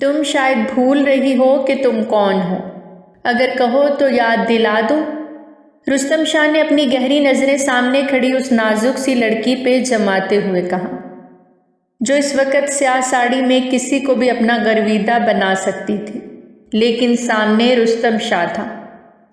تم شاید بھول رہی ہو کہ تم کون ہو، اگر کہو تو یاد دلا دوں۔ رستم شاہ نے اپنی گہری نظریں سامنے کھڑی اس نازک سی لڑکی پہ جماتے ہوئے کہا، جو اس وقت سیاہ ساڑی میں کسی کو بھی اپنا گرویدہ بنا سکتی تھی، لیکن سامنے رستم شاہ تھا۔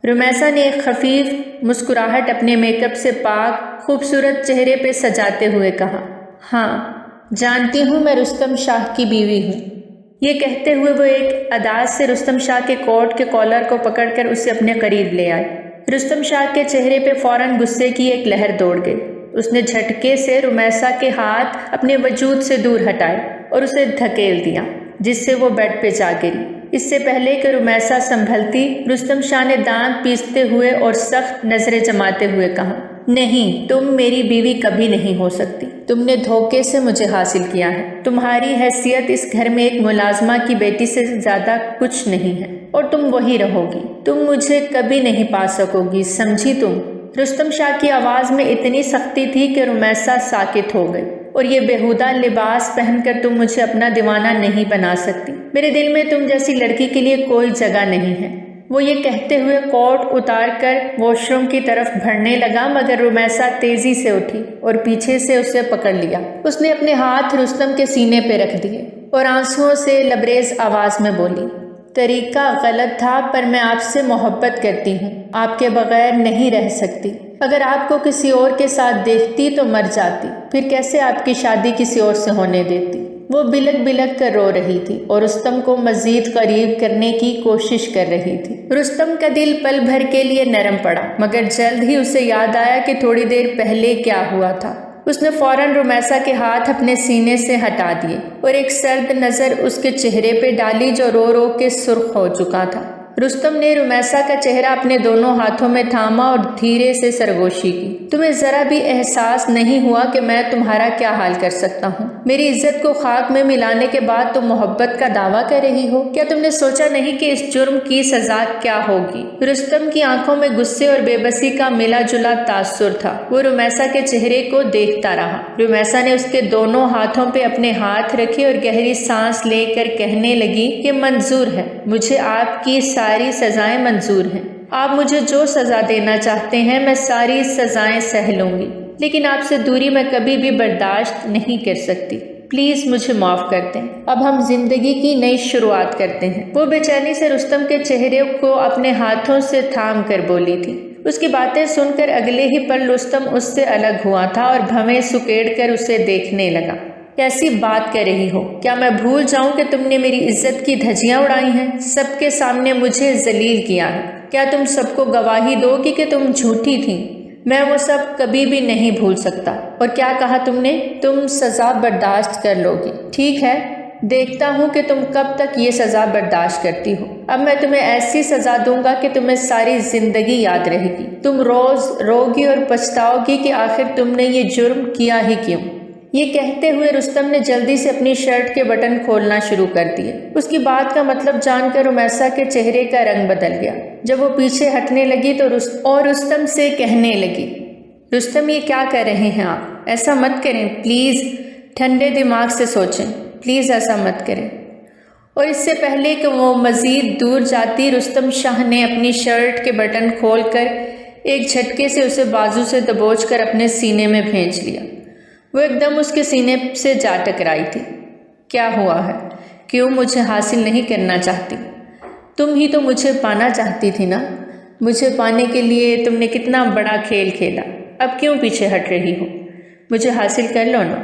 رمیسا نے ایک خفیف مسکراہٹ اپنے میک اپ سے پاک خوبصورت چہرے پہ سجاتے ہوئے کہا، ہاں جانتی ہوں، میں رستم شاہ کی بیوی ہوں۔ یہ کہتے ہوئے وہ ایک انداز سے رستم شاہ کے کوٹ کے کالر کو پکڑ کر اسے اپنے قریب لے آئے۔ رستم شاہ کے چہرے پہ فوراً غصے کی ایک لہر دوڑ گئی۔ اس نے جھٹکے سے رمیسا کے ہاتھ اپنے وجود سے دور ہٹائے اور اسے دھکیل دیا، جس سے وہ بیڈ پہ جا گری۔ اس سے پہلے کہ رمیسا سنبھلتی، رستم شاہ نے دانت پیستے ہوئے اور سخت نظریں جماتے ہوئے کہا، نہیں، تم میری بیوی کبھی نہیں ہو سکتی۔ تم نے دھوکے سے مجھے حاصل کیا ہے۔ تمہاری حیثیت اس گھر میں ایک ملازمہ کی بیٹی سے زیادہ کچھ نہیں ہے، اور تم وہی رہو گی۔ تم مجھے کبھی نہیں پا سکو گی، سمجھی تم؟ رستم شاہ کی آواز میں اتنی سختی تھی کہ رمیسا ساکت ہو گئی۔ اور یہ بیہودہ لباس پہن کر تم مجھے اپنا دیوانہ نہیں بنا سکتی۔ میرے دل میں تم جیسی لڑکی کے لیے کوئی جگہ نہیں ہے۔ وہ یہ کہتے ہوئے کوٹ اتار کر واش روم کی طرف بڑھنے لگا، مگر رمیسا تیزی سے اٹھی اور پیچھے سے اسے پکڑ لیا۔ اس نے اپنے ہاتھ رستم کے سینے پہ رکھ دیے اور آنسوؤں سے لبریز آواز میں بولی، طریقہ غلط تھا، پر میں آپ سے محبت کرتی ہوں، آپ کے بغیر نہیں رہ سکتی۔ اگر آپ کو کسی اور کے ساتھ دیکھتی تو مر جاتی، پھر کیسے آپ کی شادی کسی اور سے ہونے دیتی؟ وہ بلک بلک کر رو رہی تھی اور رستم کو مزید قریب کرنے کی کوشش کر رہی تھی۔ رستم کا دل پل بھر کے لیے نرم پڑا، مگر جلد ہی اسے یاد آیا کہ تھوڑی دیر پہلے کیا ہوا تھا۔ اس نے فوراً رمیسا کے ہاتھ اپنے سینے سے ہٹا دیے اور ایک سرد نظر اس کے چہرے پہ ڈالی جو رو رو کے سرخ ہو چکا تھا۔ رستم نے رمیسا کا چہرہ اپنے دونوں ہاتھوں میں تھاما اور دھیرے سے سرگوشی کی۔ تمہیں ذرا بھی احساس نہیں ہوا کہ میں تمہارا کیا حال کر سکتا ہوں؟ میری عزت کو خاک میں ملانے کے بعد تم محبت کا دعویٰ کر رہی ہو؟ کیا تم نے سوچا نہیں کہ اس جرم کی سزا کیا ہوگی؟ رستم کی آنکھوں میں غصے اور بے بسی کا ملا جلا تاثر تھا۔ وہ رمیسا کے چہرے کو دیکھتا رہا۔ رمیسا نے اس کے دونوں ہاتھوں پہ اپنے ہاتھ رکھے اور گہری سانس لے کر کہنے لگی کہ منظور ہے، مجھے آپ کی ساری سزائیں منظور ہیں۔ آپ مجھے جو سزا دینا چاہتے ہیں میں ساری سزائیں سہ لوں گی، لیکن آپ سے دوری میں کبھی بھی برداشت نہیں کر سکتی۔ پلیز مجھے معاف کر دیں، اب ہم زندگی کی نئی شروعات کرتے ہیں۔ وہ بے چینی سے رستم کے چہرے کو اپنے ہاتھوں سے تھام کر بولی تھی۔ اس کی باتیں سن کر اگلے ہی پل رستم اس سے الگ ہوا تھا اور بھویں سکیڑ کر اسے دیکھنے لگا۔ کیسی بات کر رہی ہو؟ کیا میں بھول جاؤں کہ تم نے میری عزت کی دھجیاں اڑائی ہیں، سب کے سامنے مجھے ذلیل کیا ہے؟ کیا تم سب کو گواہی دو گی کہ تم جھوٹی تھیں؟ میں وہ سب کبھی بھی نہیں بھول سکتا۔ اور کیا کہا تم نے؟ تم سزا برداشت کر لو گی۔ ٹھیک ہے، دیکھتا ہوں کہ تم کب تک یہ سزا برداشت کرتی ہو۔ اب میں تمہیں ایسی سزا دوں گا کہ تمہیں ساری زندگی یاد رہے گی۔ تم روز روگی اور پچھتاؤ گی کہ آخر تم نے یہ جرم کیا ہی کیوں۔ یہ کہتے ہوئے رستم نے جلدی سے اپنی شرٹ کے بٹن کھولنا شروع کر دیے۔ اس کی بات کا مطلب جان کر رمیسا کے چہرے کا رنگ بدل گیا۔ جب وہ پیچھے ہٹنے لگی تو رستم سے کہنے لگی، رستم یہ کیا کر رہے ہیں آپ؟ ایسا مت کریں پلیز، ٹھنڈے دماغ سے سوچیں، پلیز ایسا مت کریں۔ اور اس سے پہلے کہ وہ مزید دور جاتی، رستم شاہ نے اپنی شرٹ کے بٹن کھول کر ایک جھٹکے سے اسے بازو سے دبوچ کر اپنے سینے میں بھینچ لیا۔ وہ ایک دم اس کے سینے سے جا ٹکرائی تھی۔ کیا ہوا ہے؟ کیوں مجھے حاصل نہیں کرنا چاہتی؟ تم ہی تو مجھے پانا چاہتی تھی نا؟ مجھے پانے کے لیے تم نے کتنا بڑا کھیل کھیلا، اب کیوں پیچھے ہٹ رہی ہو؟ مجھے حاصل کر لو نا۔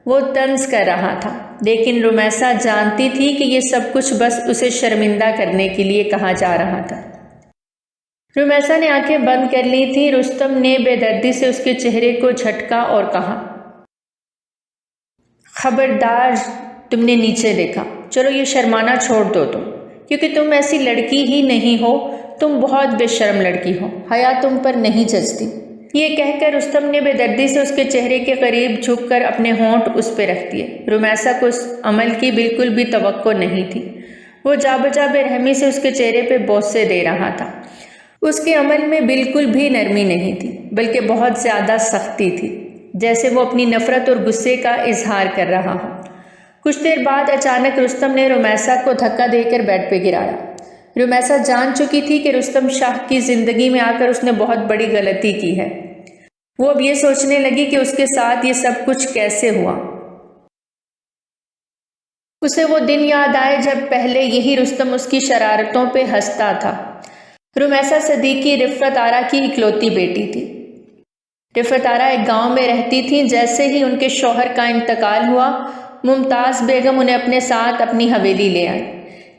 وہ طنز کر رہا تھا، لیکن رمیسا جانتی تھی کہ یہ سب کچھ بس اسے شرمندہ کرنے کے لیے کہا جا رہا تھا۔ رمیسا نے آنکھیں بند کر لی تھی۔ رستم نے بے دردی سے اس کے چہرے کو جھٹکا اور کہا، خبردار، تم نے نیچے دیکھا، چلو یہ شرمانا چھوڑ دو تم، کیونکہ تم ایسی لڑکی ہی نہیں ہو، تم بہت بے شرم لڑکی ہو، حیا تم پر نہیں جچتی۔ یہ کہہ کر رستم نے بے دردی سے اس کے چہرے کے قریب جھک کر اپنے ہونٹ اس پہ رکھ دیے۔ رمیسا کو اس عمل کی بالکل بھی توقع نہیں تھی۔ وہ جا بجا بے رحمی سے اس کے چہرے پہ بوسے دے رہا تھا۔ اس کے عمل میں بالکل بھی نرمی نہیں تھی، بلکہ بہت زیادہ سختی تھی، جیسے وہ اپنی نفرت اور غصے کا اظہار کر رہا ہو۔ کچھ دیر بعد اچانک رستم نے رمیسا کو دھکا دے کر بیڈ پہ گرایا۔ رمیسا جان چکی تھی کہ رستم شاہ کی زندگی میں آ کر اس نے بہت بڑی غلطی کی ہے۔ وہ اب یہ سوچنے لگی کہ اس کے ساتھ یہ سب کچھ کیسے ہوا۔ اسے وہ دن یاد آئے جب پہلے یہی رستم اس کی شرارتوں پہ ہنستا تھا۔ رمیسا صدیقی رفت آرا کی اکلوتی بیٹی تھی۔ رفت آرا ایک گاؤں میں رہتی تھیں۔ جیسے ہی ان کے شوہر کا انتقال ہوا، ممتاز بیگم انہیں اپنے ساتھ اپنی حویلی لے آئی،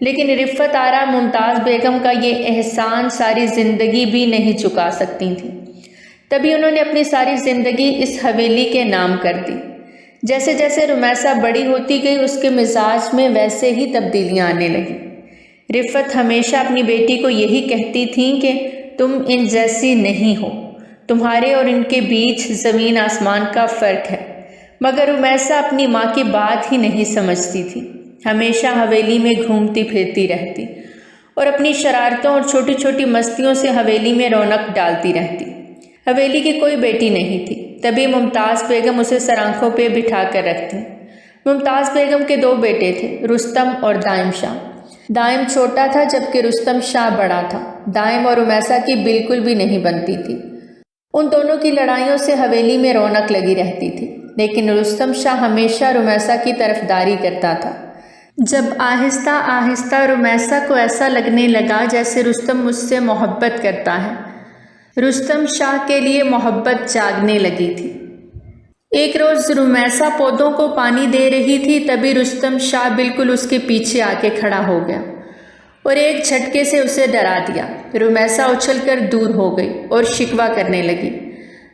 لیکن رفت آرا ممتاز بیگم کا یہ احسان ساری زندگی بھی نہیں چکا سکتی تھیں۔ تبھی انہوں نے اپنی ساری زندگی اس حویلی کے نام کر دی۔ جیسے جیسے رمیسا بڑی ہوتی گئی، اس کے مزاج میں ویسے ہی تبدیلیاں آنے لگیں۔ رفت ہمیشہ اپنی بیٹی کو یہی کہتی تھیں کہ تم ان جیسی نہیں ہو، تمہارے اور ان کے بیچ زمین آسمان کا فرق ہے، مگر رمیسا اپنی ماں کی بات ہی نہیں سمجھتی تھی۔ ہمیشہ حویلی میں گھومتی پھرتی رہتی اور اپنی شرارتوں اور چھوٹی چھوٹی مستیوں سے حویلی میں رونق ڈالتی رہتی۔ حویلی کی کوئی بیٹی نہیں تھی، تبھی ممتاز بیگم اسے سرآنکھوں پہ بٹھا کر رکھتی۔ ممتاز بیگم کے 2 بیٹے تھے، رستم اور دائم شاہ۔ دائم چھوٹا تھا جبکہ رستم شاہ بڑا تھا۔ دائم اور رمیسا کی بالکل بھی نہیں بنتی تھی۔ ان دونوں کی لڑائیوں سے حویلی میں رونق لگی رہتی تھی، لیکن رستم شاہ ہمیشہ رمیسا کی طرفداری کرتا تھا۔ جب آہستہ آہستہ رمیسا کو ایسا لگنے لگا جیسے رستم مجھ سے محبت کرتا ہے، رستم شاہ کے لیے محبت جاگنے لگی تھی۔ ایک روز رمیسا پودوں کو پانی دے رہی تھی، تبھی رستم شاہ بالکل اس کے پیچھے آ کے کھڑا ہو گیا اور ایک جھٹکے سے اسے ڈرا دیا۔ رمیسا اچھل کر دور ہو گئی اور شکوہ کرنے لگی،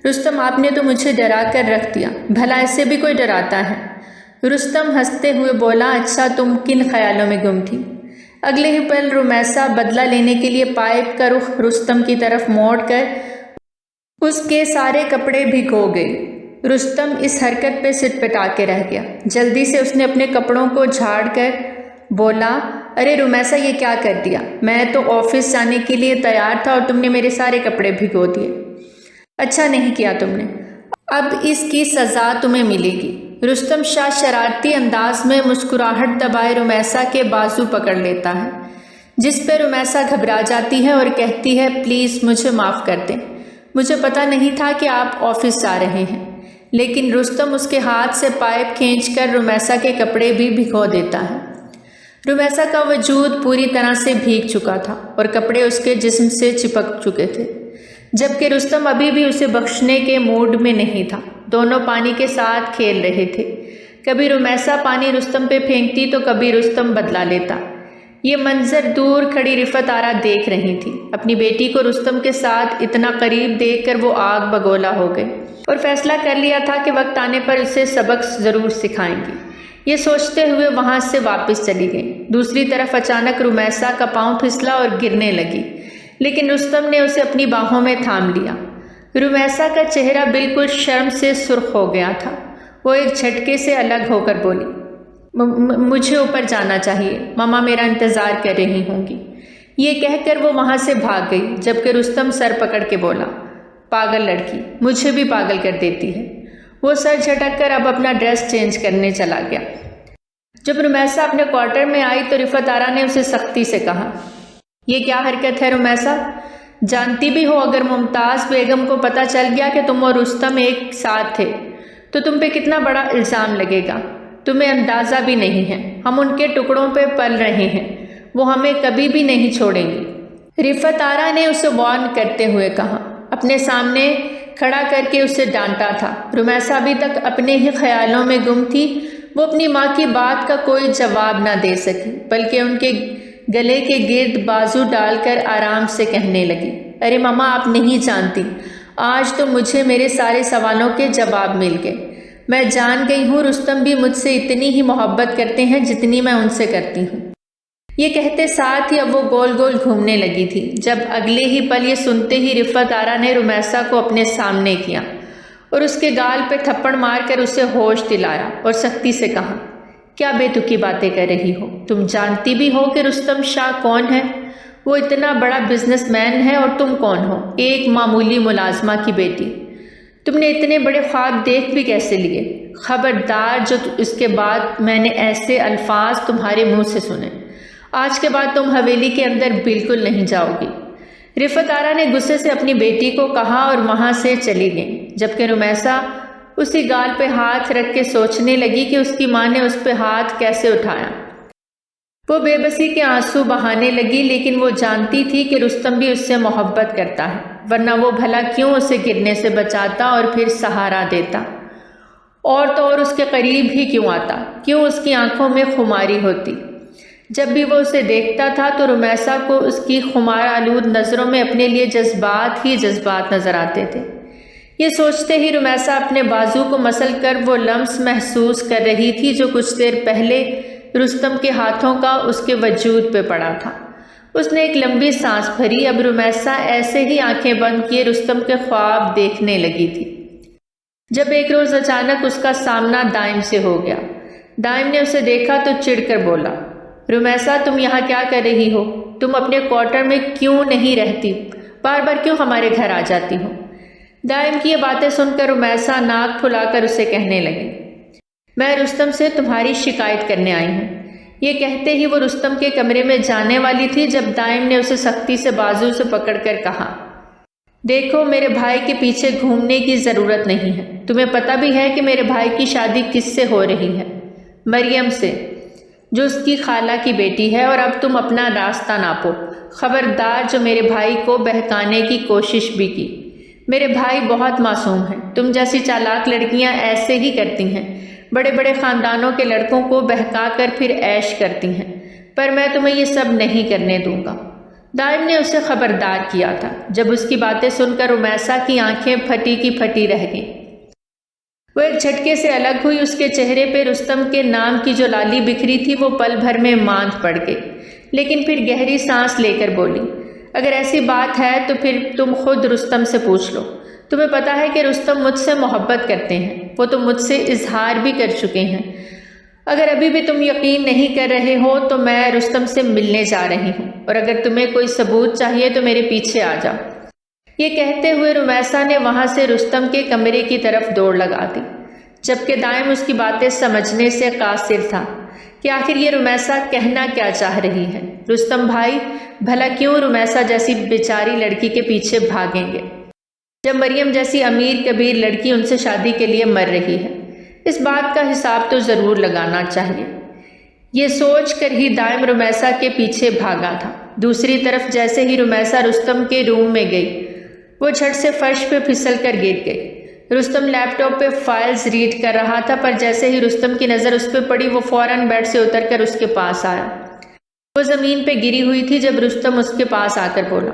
رستم آپ نے تو مجھے ڈرا کر رکھ دیا، بھلا اسے بھی کوئی ڈراتا ہے؟ رستم ہنستے ہوئے بولا، اچھا تم کن خیالوں میں گم تھی؟ اگلے ہی پل رمیسا بدلہ لینے کے لیے پائپ کا رخ رستم کی طرف موڑ کر اس کے سارے کپڑے بھگو گئی۔ رستم اس حرکت پہ سٹپٹا کے رہ گیا۔ جلدی سے اس نے اپنے کپڑوں کو جھاڑ کر بولا، ارے رمیسا یہ کیا کر دیا؟ میں تو آفس جانے کے لیے تیار تھا اور تم نے میرے سارے کپڑے بھگو دیے۔ اچھا نہیں کیا تم نے، اب اس کی سزا تمہیں ملے گی۔ رستم شاہ شرارتی انداز میں مسکراہٹ دبائے رمیسا کے بازو پکڑ لیتا ہے، جس پہ رمیسا گھبرا جاتی ہے اور کہتی ہے، پلیز مجھے معاف کر دیں، مجھے پتہ نہیں تھا کہ آپ آفس جا رہے ہیں۔ لیکن رستم اس کے ہاتھ سے پائپ کھینچ کر رمیسا کے کپڑے بھی بھگو دیتا ہے۔ رمیسا کا وجود پوری طرح سے بھیگ چکا تھا اور کپڑے اس کے جسم سے چپک چکے تھے، جبکہ رستم ابھی بھی اسے بخشنے کے موڈ میں نہیں تھا۔ دونوں پانی کے ساتھ کھیل رہے تھے، کبھی رمیسا پانی رستم پہ پھینکتی تو کبھی رستم بدلا لیتا۔ یہ منظر دور کھڑی رفت آرا دیکھ رہی تھی۔ اپنی بیٹی کو رستم کے ساتھ اتنا قریب دیکھ کر وہ آگ بگولا ہو گئی اور فیصلہ کر لیا تھا کہ وقت آنے پر اسے سبق ضرور سکھائیں گی۔ یہ سوچتے ہوئے وہاں سے واپس چلی گئی۔ دوسری طرف اچانک رمیسا کا پاؤں پھسلا اور گرنے لگی، لیکن رستم نے اسے اپنی باہوں میں تھام لیا۔ رمیسا کا چہرہ بالکل شرم سے سرخ ہو گیا تھا۔ وہ ایک جھٹکے سے الگ ہو کر بولی، مجھے اوپر جانا چاہیے، ماما میرا انتظار کر رہی ہوں گی۔ یہ کہہ کر وہ وہاں سے بھاگ گئی، جبکہ رستم سر پکڑ کے بولا، پاگل لڑکی، مجھے بھی پاگل کر دیتی ہے۔ وہ سر جھٹک کر اب اپنا ڈریس چینج کرنے چلا گیا۔ جب رمیسا اپنے کوارٹر میں آئی تو رفت آرا نے اسے سختی سے کہا، یہ کیا حرکت ہے رمیسا؟ جانتی بھی ہو اگر ممتاز بیگم کو پتہ چل گیا کہ تم اور رستم ایک ساتھ تھے تو تم پہ کتنا بڑا الزام لگے گا، تمہیں اندازہ بھی نہیں ہے، ہم ان کے ٹکڑوں پہ پل رہے ہیں، وہ ہمیں کبھی بھی نہیں چھوڑیں گی۔ رفت آرا نے اسے وارن کرتے ہوئے کہا، اپنے سامنے کھڑا کر کے اسے ڈانٹا تھا۔ رمیسا ابھی تک اپنے ہی خیالوں میں گم تھی۔ وہ اپنی ماں کی بات کا کوئی جواب نہ دے سکی، بلکہ ان کے گلے کے گرد بازو ڈال کر آرام سے کہنے لگی، ارے ماما آپ نہیں جانتی، آج تو مجھے میرے سارے سوالوں کے جواب مل گئے۔ میں جان گئی ہوں رستم بھی مجھ سے اتنی ہی محبت کرتے ہیں جتنی میں ان سے کرتی ہوں۔ یہ کہتے ساتھ ہی اب وہ گول گول گھومنے لگی تھی، جب اگلے ہی پل یہ سنتے ہی رفت آرا نے رمیسا کو اپنے سامنے کیا اور اس کے گال پہ تھپڑ مار کر اسے ہوش دلایا اور سختی سے کہا، کیا بے تکی باتیں کر رہی ہو؟ تم جانتی بھی ہو کہ رستم شاہ کون ہے؟ وہ اتنا بڑا بزنس مین ہے اور تم کون ہو؟ ایک معمولی ملازمہ کی بیٹی۔ تم نے اتنے بڑے خواب دیکھ بھی کیسے لیے؟ خبردار جو اس کے بعد میں نے ایسے الفاظ تمہارے منہ سے سنے، آج کے بعد تم حویلی کے اندر بالکل نہیں جاؤ گی۔ رفعت آرا نے غصے سے اپنی بیٹی کو کہا اور وہاں سے چلی گئی، جبکہ رمیسا اسی گال پہ ہاتھ رکھ کے سوچنے لگی کہ اس کی ماں نے اس پہ ہاتھ کیسے اٹھایا۔ وہ بے بسی کے آنسو بہانے لگی، لیکن وہ جانتی تھی کہ رستم بھی اس سے محبت کرتا ہے، ورنہ وہ بھلا کیوں اسے گرنے سے بچاتا اور پھر سہارا دیتا، اور تو اور اس کے قریب ہی کیوں آتا، کیوں اس کی آنکھوں میں خماری ہوتی۔ جب بھی وہ اسے دیکھتا تھا تو رمیسا کو اس کی خمار آلود نظروں میں اپنے لیے جذبات ہی جذبات نظر آتے تھے۔ یہ سوچتے ہی رمیسا اپنے بازو کو مسل کر وہ لمس محسوس کر رہی تھی جو کچھ دیر پہلے رستم کے ہاتھوں کا اس کے وجود پہ پڑا تھا۔ اس نے ایک لمبی سانس بھری۔ اب رمیسا ایسے ہی آنکھیں بند کیے رستم کے خواب دیکھنے لگی تھی، جب ایک روز اچانک اس کا سامنا دائم سے ہو گیا۔ دائم نے اسے دیکھا تو چڑ کر بولا، رمیسا تم یہاں کیا کر رہی ہو؟ تم اپنے کوارٹر میں کیوں نہیں رہتی؟ بار بار کیوں ہمارے گھر آ جاتی ہو؟ دائم کی یہ باتیں سن کر رمیسا ناک پھلا کر اسے کہنے لگی، میں رستم سے تمہاری شکایت کرنے آئی ہوں۔ یہ کہتے ہی وہ رستم کے کمرے میں جانے والی تھی جب دائم نے اسے سختی سے بازو سے پکڑ کر کہا، دیکھو میرے بھائی کے پیچھے گھومنے کی ضرورت نہیں ہے، تمہیں پتہ بھی ہے کہ میرے بھائی کی شادی کس سے ہو رہی ہے؟ مریم سے، جو اس کی خالہ کی بیٹی ہے، اور اب تم اپنا راستہ ناپو۔ خبردار جو میرے بھائی کو بہکانے کی کوشش بھی کی۔ میرے بھائی بہت معصوم ہیں، تم جیسی چالاک لڑکیاں ایسے ہی کرتی ہیں، بڑے بڑے خاندانوں کے لڑکوں کو بہکا کر پھر عیش کرتی ہیں، پر میں تمہیں یہ سب نہیں کرنے دوں گا۔ دائم نے اسے خبردار کیا تھا۔ جب اس کی باتیں سن کر رمیسا کی آنکھیں پھٹی کی پھٹی رہ گئیں۔ وہ ایک جھٹکے سے الگ ہوئی۔ اس کے چہرے پہ رستم کے نام کی جو لالی بکھری تھی وہ پل بھر میں ماند پڑ گئی، لیکن پھر گہری سانس لے کر بولی، اگر ایسی بات ہے تو پھر تم خود رستم سے پوچھ لو۔ تمہیں پتا ہے کہ رستم مجھ سے محبت کرتے ہیں، وہ تو مجھ سے اظہار بھی کر چکے ہیں۔ اگر ابھی بھی تم یقین نہیں کر رہے ہو تو میں رستم سے ملنے جا رہی ہوں، اور اگر تمہیں کوئی ثبوت چاہیے تو میرے پیچھے آ جاؤ۔ یہ کہتے ہوئے رمیسا نے وہاں سے رستم کے کمرے کی طرف دوڑ لگا دی، جبکہ دائم اس کی باتیں سمجھنے سے قاصر تھا کہ آخر یہ رمیسا کہنا کیا چاہ رہی ہے۔ رستم بھائی بھلا کیوں رمیسا جیسی بیچاری لڑکی کے پیچھے بھاگیں گے جب مریم جیسی امیر کبیر لڑکی ان سے شادی کے لیے مر رہی ہے؟ اس بات کا حساب تو ضرور لگانا چاہیے۔ یہ سوچ کر ہی دائم رمیسا کے پیچھے بھاگا تھا۔ دوسری طرف جیسے ہی رمیسا رستم کے روم میں گئی، وہ جھٹ سے فرش پہ پھسل کر گر گئی۔ رستم لیپ ٹاپ پہ فائلز ریڈ کر رہا تھا، پر جیسے ہی رستم کی نظر اس پہ پڑی وہ فوراً بیڈ سے اتر کر اس کے پاس آیا۔ وہ زمین پہ گری ہوئی تھی جب رستم اس کے پاس آ کر بولا،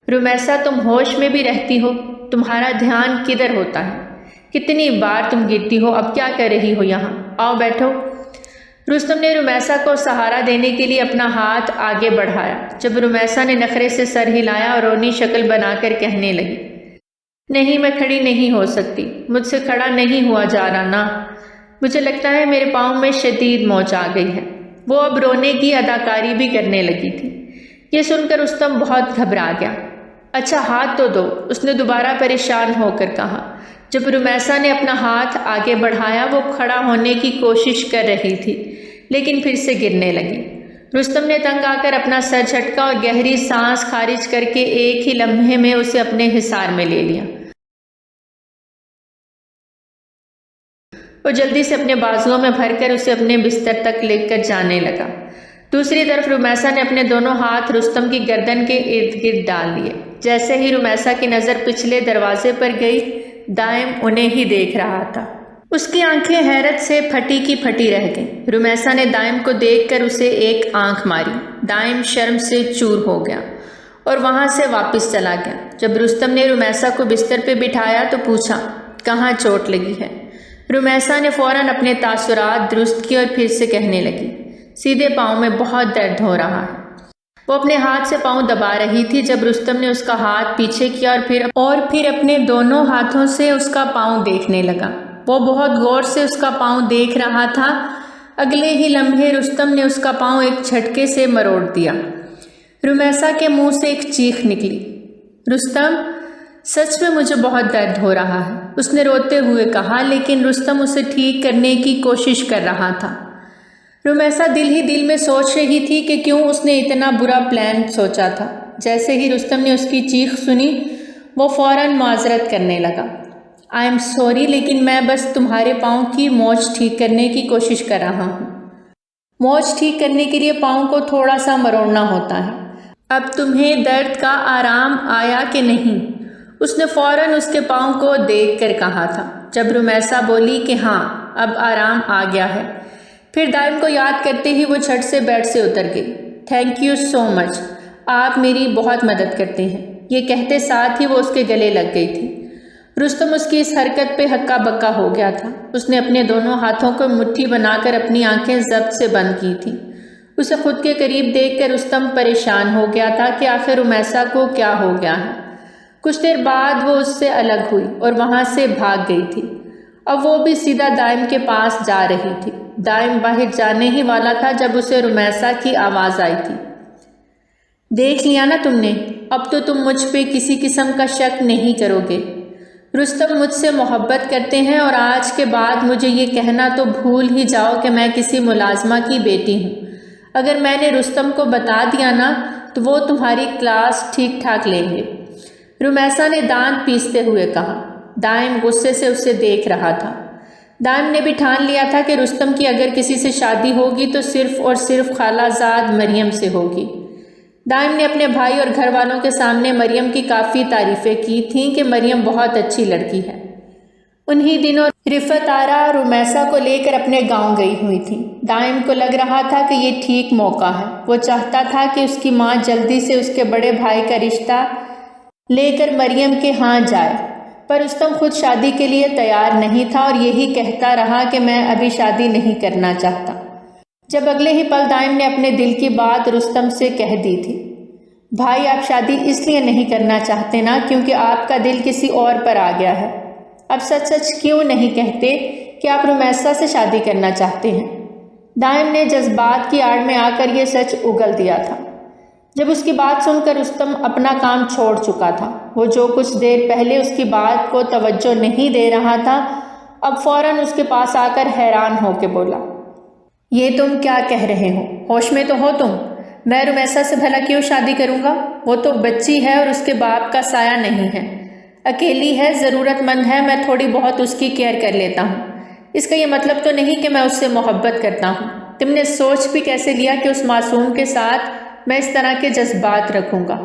رمیسا تم ہوش میں بھی رہتی ہو؟ تمہارا دھیان کدھر ہوتا ہے؟ کتنی بار تم گرتی ہو؟ اب کیا کر رہی ہو یہاں؟ آؤ بیٹھو۔ رستم نے رمیسا کو سہارا دینے کے لیے اپنا ہاتھ آگے بڑھایا، جب رمیسا نے نخرے سے سر ہلایا اور رونی شکل بنا کر کہنے لگی، نہیں میں کھڑی نہیں ہو سکتی، مجھ سے کھڑا نہیں ہوا جا رہا نا، مجھے لگتا ہے میرے پاؤں میں شدید موچ آ گئی ہے۔ وہ اب رونے کی اداکاری بھی کرنے لگی تھی۔ یہ سن کر رستم بہت گھبرا گیا۔ اچھا ہاتھ تو دو، اس نے دوبارہ پریشان ہو کر کہا۔ جب رمیسا نے اپنا ہاتھ آگے بڑھایا وہ کھڑا ہونے کی کوشش کر رہی تھی، لیکن پھر سے گرنے لگی۔ رستم نے تنگ آ کر اپنا سر جھٹکا اور گہری سانس خارج کر کے ایک ہی لمحے میں اسے اپنے حصار میں لے لیا۔ وہ جلدی سے اپنے بازوؤں میں بھر کر اسے اپنے بستر تک لے کر جانے لگا۔ دوسری طرف رمیسا نے اپنے دونوں ہاتھ رستم کی گردن کے ارد گرد ڈال لیے۔ جیسے ہی رمیسا کی نظر پچھلے دروازے پر گئی، دائم انہیں ہی دیکھ رہا تھا۔ اس کی آنکھیں حیرت سے پھٹی کی پھٹی رہ گئیں۔ رمیسا نے دائم کو دیکھ کر اسے ایک آنکھ ماری۔ دائم شرم سے چور ہو گیا اور وہاں سے واپس چلا گیا۔ جب رستم نے رمیسا کو بستر پہ بٹھایا تو پوچھا، کہاں چوٹ لگی ہے؟ رمیسا نے فوراً اپنے تاثرات درست کیے اور پھر سے کہنے لگی، سیدھے پاؤں میں بہت درد ہو رہا ہے۔ وہ اپنے ہاتھ سے پاؤں دبا رہی تھی جب رستم نے اس کا ہاتھ پیچھے کیا اور پھر اپنے دونوں ہاتھوں سے اس کا پاؤں دیکھنے لگا۔ وہ بہت غور سے اس کا پاؤں دیکھ رہا تھا۔ اگلے ہی لمحے رستم نے اس کا پاؤں ایک جھٹکے سے مروڑ دیا۔ رمیسا کے منہ سے ایک چیخ نکلی، رستم! سچ میں مجھے بہت درد ہو رہا ہے، اس نے روتے ہوئے کہا، لیکن رستم اسے ٹھیک کرنے کی کوشش کر رہا تھا۔ رمیسا دل ہی دل میں سوچ رہی تھی کہ کیوں اس نے اتنا برا پلان سوچا تھا۔ جیسے ہی رستم نے اس کی چیخ سنی، وہ فوراً معذرت کرنے لگا۔ آئی ایم سوری، لیکن میں بس تمہارے پاؤں کی موچ ٹھیک کرنے کی کوشش کر رہا ہوں۔ موچ ٹھیک کرنے کے لیے پاؤں کو تھوڑا سا مروڑنا ہوتا ہے۔ اب تمہیں درد کا آرام آیا کہ نہیں؟ اس نے فوراً اس کے پاؤں کو دیکھ کر کہا تھا۔ جب رمیسا بولی کہ ہاں اب آرام آ گیا ہے، پھر دائم کو یاد کرتے ہی وہ جھٹ سے بیڈ سے اتر گئی۔ تھینک یو سو مچ، آپ میری بہت مدد کرتے ہیں، یہ کہتے ساتھ ہی وہ اس کے گلے لگ گئی تھی۔ رستم اس کی اس حرکت پہ ہکا بکا ہو گیا تھا۔ اس نے اپنے دونوں ہاتھوں کو مٹھی بنا کر اپنی آنکھیں ضبط سے بند کی تھیں۔ اسے خود کے قریب دیکھ کر رستم پریشان ہو گیا تھا کہ آخر رمیسا کو کیا ہو گیا ہے۔ کچھ دیر بعد وہ اس سے الگ ہوئی اور وہاں سے بھاگ گئی تھی۔ اب وہ بھی سیدھا دائم کے پاس جا رہی تھی۔ دائم باہر جانے ہی والا تھا جب اسے رمیسا کی آواز آئی تھی۔ دیکھ لیا نا تم نے، اب تو تم مجھ پہ کسی قسم کا شک نہیں کرو گے۔ رستم مجھ سے محبت کرتے ہیں اور آج کے بعد مجھے یہ کہنا تو بھول ہی جاؤ کہ میں کسی ملازمہ کی بیٹی ہوں۔ اگر میں نے رستم کو بتا دیا نا تو وہ تمہاری کلاس ٹھیک ٹھاک لیں گے، رمیسا نے دانت پیستے ہوئے کہا۔ دائم غصے سے اسے دیکھ رہا تھا۔ دائم نے بھی ٹھان لیا تھا کہ رستم کی اگر کسی سے شادی ہوگی تو صرف اور صرف خالہ زاد مریم سے ہوگی۔ دائم نے اپنے بھائی اور گھر والوں کے سامنے مریم کی کافی تعریفیں کی تھیں کہ مریم بہت اچھی لڑکی ہے۔ انہی دنوں رفت آرا رمیسا کو لے کر اپنے گاؤں گئی ہوئی تھی۔ دائم کو لگ رہا تھا کہ یہ ٹھیک موقع ہے۔ وہ چاہتا تھا کہ اس کی ماں جلدی سے اس کے بڑے بھائی کا رشتہ لے کر مریم کے ہاں جائے، پر رستم خود شادی کے لیے تیار نہیں تھا اور یہی کہتا رہا کہ میں ابھی شادی نہیں کرنا چاہتا۔ جب اگلے ہی پل دائم نے اپنے دل کی بات رستم سے کہہ دی تھی۔ بھائی آپ شادی اس لیے نہیں کرنا چاہتے نا کیونکہ آپ کا دل کسی اور پر آ گیا ہے۔ اب سچ سچ کیوں نہیں کہتے کہ آپ رمیسا سے شادی کرنا چاہتے ہیں؟ دائم نے جذبات کی آڑ میں آ کر یہ سچ اگل دیا تھا۔ جب اس کی بات سن کر رستم اپنا کام چھوڑ چکا تھا، وہ جو کچھ دیر پہلے اس کی بات کو توجہ نہیں دے رہا تھا، اب فوراً اس کے پاس آ کر حیران ہو کے بولا، یہ تم کیا کہہ رہے ہو؟ ہوش میں تو ہو تم؟ میں رمیسا سے بھلا کیوں شادی کروں گا؟ وہ تو بچی ہے اور اس کے باپ کا سایہ نہیں ہے، اکیلی ہے، ضرورت مند ہے، میں تھوڑی بہت اس کی کیئر کر لیتا ہوں۔ اس کا یہ مطلب تو نہیں کہ میں اس سے محبت کرتا ہوں۔ تم نے سوچ بھی کیسے لیا کہ اس معصوم کے ساتھ میں اس طرح کے جذبات رکھوں گا؟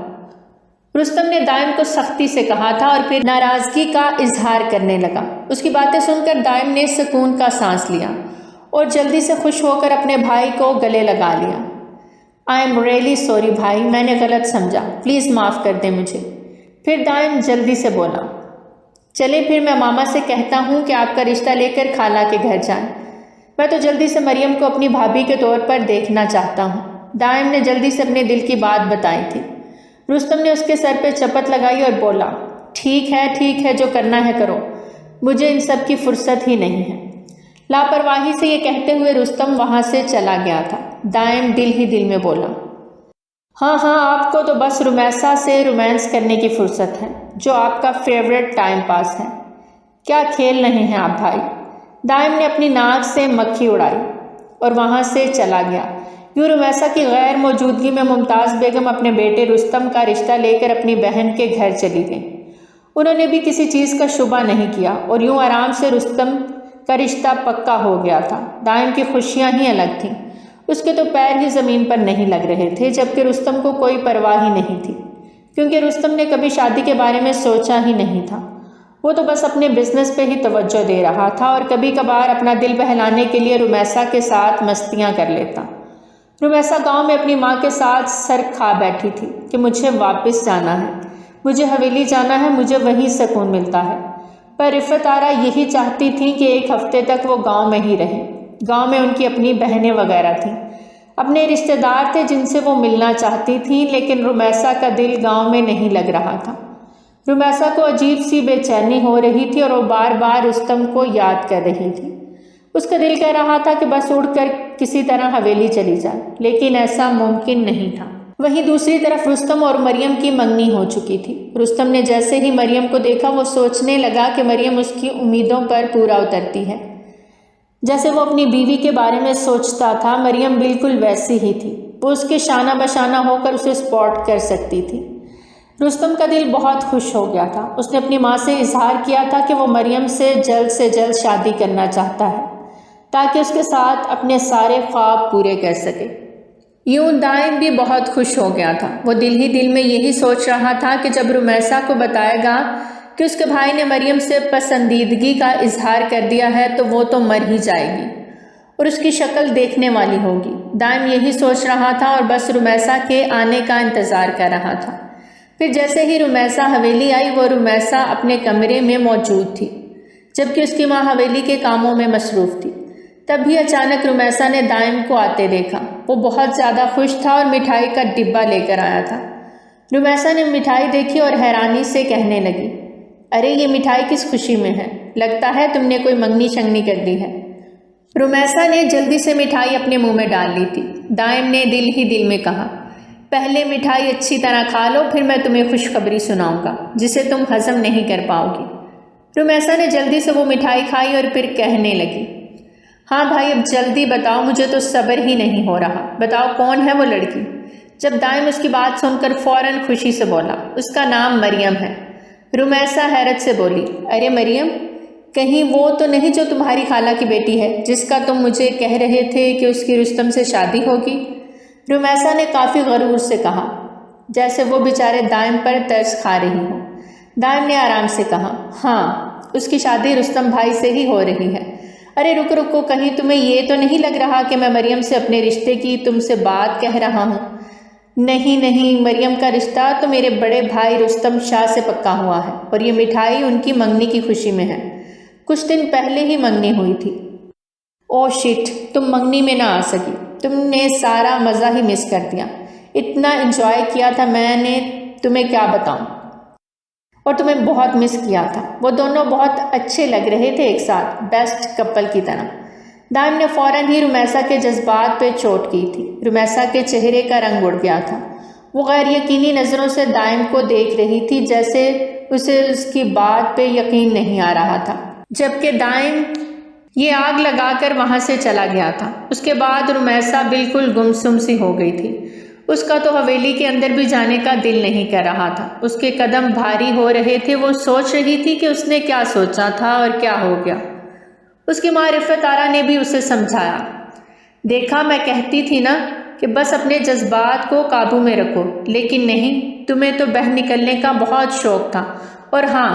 رستم نے دائم کو سختی سے کہا تھا اور پھر ناراضگی کا اظہار کرنے لگا۔ اس کی باتیں سن کر دائم نے سکون کا سانس لیا اور جلدی سے خوش ہو کر اپنے بھائی کو گلے لگا لیا۔ آئی ایم ریئلی سوری بھائی، میں نے غلط سمجھا، پلیز معاف کر دیں مجھے۔ پھر دائم جلدی سے بولا، چلے پھر میں ماما سے کہتا ہوں کہ آپ کا رشتہ لے کر خالہ کے گھر جائیں۔ میں تو جلدی سے مریم کو اپنی بھابھی کے طور پر دیکھنا چاہتا ہوں۔ دائم نے جلدی سے اپنے دل کی بات بتائی تھی۔ رستم نے اس کے سر پہ چپت لگائی اور بولا، ٹھیک ہے، جو کرنا ہے کرو، مجھے ان سب کی فرصت ہی نہیں ہے۔ لاپرواہی سے یہ کہتے ہوئے رستم وہاں سے چلا گیا تھا۔ دائم دل ہی دل میں بولا، ہاں آپ کو تو بس رمیسا سے رومانس کرنے کی فرصت ہے، جو آپ کا فیورٹ ٹائم پاس ہے۔ کیا کھیل نہیں ہیں آپ بھائی۔ دائم نے اپنی ناک سے مکھی اڑائی اور وہاں سے چلا گیا۔ یوں رمیسا کی غیر موجودگی میں ممتاز بیگم اپنے بیٹے رستم کا رشتہ لے کر اپنی بہن کے گھر چلی گئی۔ انہوں نے بھی کسی چیز کا شبہ نہیں کیا اور یوں آرام سے رستم کا رشتہ پکا ہو گیا تھا۔ دائم کی خوشیاں ہی الگ تھیں، اس کے تو پیر ہی زمین پر نہیں لگ رہے تھے، جبکہ رستم کو کوئی پرواہ ہی نہیں تھی، کیونکہ رستم نے کبھی شادی کے بارے میں سوچا ہی نہیں تھا۔ وہ تو بس اپنے بزنس پہ ہی توجہ دے رہا تھا اور کبھی کبھار اپنا دل بہلانے کے لیے رمیسا کے ساتھ مستیاں کر لیتا۔ رمیسا گاؤں میں اپنی ماں کے ساتھ سر کھا بیٹھی تھی کہ مجھے واپس جانا ہے، مجھے حویلی جانا ہے، مجھے وہیں سکون ملتا ہے۔ پر رفت آرا یہی چاہتی تھیں کہ ایک ہفتے تک وہ گاؤں میں ہی رہیں۔ گاؤں میں ان کی اپنی بہنیں وغیرہ تھیں، اپنے رشتہ دار تھے جن سے وہ ملنا چاہتی تھیں، لیکن رمیسا کا دل گاؤں میں نہیں لگ رہا تھا۔ رمیسا کو عجیب سی بے چینی ہو رہی تھی اور وہ بار بار رستم کو یاد کر رہی تھی۔ اس کا دل کہہ رہا تھا کہ بس اڑ کر کسی طرح حویلی چلی جائے، لیکن ایسا ممکن نہیں تھا۔ وہیں دوسری طرف رستم اور مریم کی منگنی ہو چکی تھی۔ رستم نے جیسے ہی مریم کو دیکھا وہ سوچنے لگا کہ مریم اس کی امیدوں پر پورا اترتی ہے۔ جیسے وہ اپنی بیوی کے بارے میں سوچتا تھا، مریم بالکل ویسی ہی تھی۔ وہ اس کے شانہ بشانہ ہو کر اسے سپورٹ کر سکتی تھی۔ رستم کا دل بہت خوش ہو گیا تھا۔ اس نے اپنی ماں سے اظہار کیا تھا کہ وہ مریم سے جلد شادی کرنا چاہتا ہے تاکہ اس کے ساتھ اپنے سارے خواب پورے کر سکے۔ یوں دائم بھی بہت خوش ہو گیا تھا۔ وہ دل ہی دل میں یہی سوچ رہا تھا کہ جب رمیسا کو بتائے گا کہ اس کے بھائی نے مریم سے پسندیدگی کا اظہار کر دیا ہے تو وہ تو مر ہی جائے گی اور اس کی شکل دیکھنے والی ہوگی۔ دائم یہی سوچ رہا تھا اور بس رمیسا کے آنے کا انتظار کر رہا تھا۔ پھر جیسے ہی رمیسا حویلی آئی، وہ رمیسا اپنے کمرے میں موجود تھی جبکہ اس کی ماں حویلی کے کاموں میں مصروف تھی۔ تب بھی اچانک رمیسا نے دائم کو آتے دیکھا۔ وہ بہت زیادہ خوش تھا اور مٹھائی کا ڈبہ لے کر آیا تھا۔ رمیسا نے مٹھائی دیکھی اور حیرانی سے کہنے لگی، ارے یہ مٹھائی کس خوشی میں ہے؟ لگتا ہے تم نے کوئی منگنی شنگنی کر دی ہے۔ رمیسا نے جلدی سے مٹھائی اپنے منہ میں ڈال لی تھی۔ دائم نے دل ہی دل میں کہا، پہلے مٹھائی اچھی طرح کھا لو، پھر میں تمہیں خوشخبری سناؤں گا جسے تم ہضم نہیں کر پاؤ گی۔ رمیسا نے جلدی سے وہ مٹھائی کھائی اور پھر کہنے لگی، ہاں بھائی اب جلدی بتاؤ، مجھے تو صبر ہی نہیں ہو رہا، بتاؤ کون ہے وہ لڑکی؟ جب دائم اس کی بات سن کر فوراً خوشی سے بولا، اس کا نام مریم ہے۔ رمیسا حیرت سے بولی، ارے مریم، کہیں وہ تو نہیں جو تمہاری خالہ کی بیٹی ہے، جس کا تم مجھے کہہ رہے تھے کہ اس کی رستم سے شادی ہوگی؟ رمیسا نے کافی غرور سے کہا، جیسے وہ بیچارے دائم پر ترس کھا رہی ہوں۔ دائم نے آرام سے کہا، ہاں اس کی شادی رستم بھائی سے ہی ہو رہی ہے۔ ارے رکو، کہیں تمہیں یہ تو نہیں لگ رہا کہ میں مریم سے اپنے رشتے کی تم سے بات کہہ رہا ہوں؟ نہیں، مریم کا رشتہ تو میرے بڑے بھائی رستم شاہ سے پکا ہوا ہے اور یہ مٹھائی ان کی منگنی کی خوشی میں ہے۔ کچھ دن پہلے ہی منگنی ہوئی تھی۔ او شٹ، تم منگنی میں نہ آ سکی، تم نے سارا مزہ ہی مس کر دیا۔ اتنا انجوائے کیا تھا میں نے، تمہیں کیا بتاؤں، اور تمہیں بہت مس کیا تھا۔ وہ دونوں بہت اچھے لگ رہے تھے ایک ساتھ، بیسٹ کپل کی طرح۔ دائم نے فوراً ہی رمیسا کے جذبات پہ چوٹ کی تھی۔ رمیسا کے چہرے کا رنگ اڑ گیا تھا۔ وہ غیر یقینی نظروں سے دائم کو دیکھ رہی تھی، جیسے اسے اس کی بات پہ یقین نہیں آ رہا تھا، جبکہ دائم یہ آگ لگا کر وہاں سے چلا گیا تھا۔ اس کے بعد رمیسا بالکل گمسم سی ہو گئی تھی۔ اس کا تو حویلی کے اندر بھی جانے کا دل نہیں کر رہا تھا۔ اس کے قدم بھاری ہو رہے تھے۔ وہ سوچ رہی تھی کہ اس نے کیا سوچا تھا اور کیا ہو گیا۔ اس کی ماں رفعت آرا نے بھی اسے سمجھایا، دیکھا میں کہتی تھی نا کہ بس اپنے جذبات کو قابو میں رکھو، لیکن نہیں، تمہیں تو بہہ نکلنے کا بہت شوق تھا، اور ہاں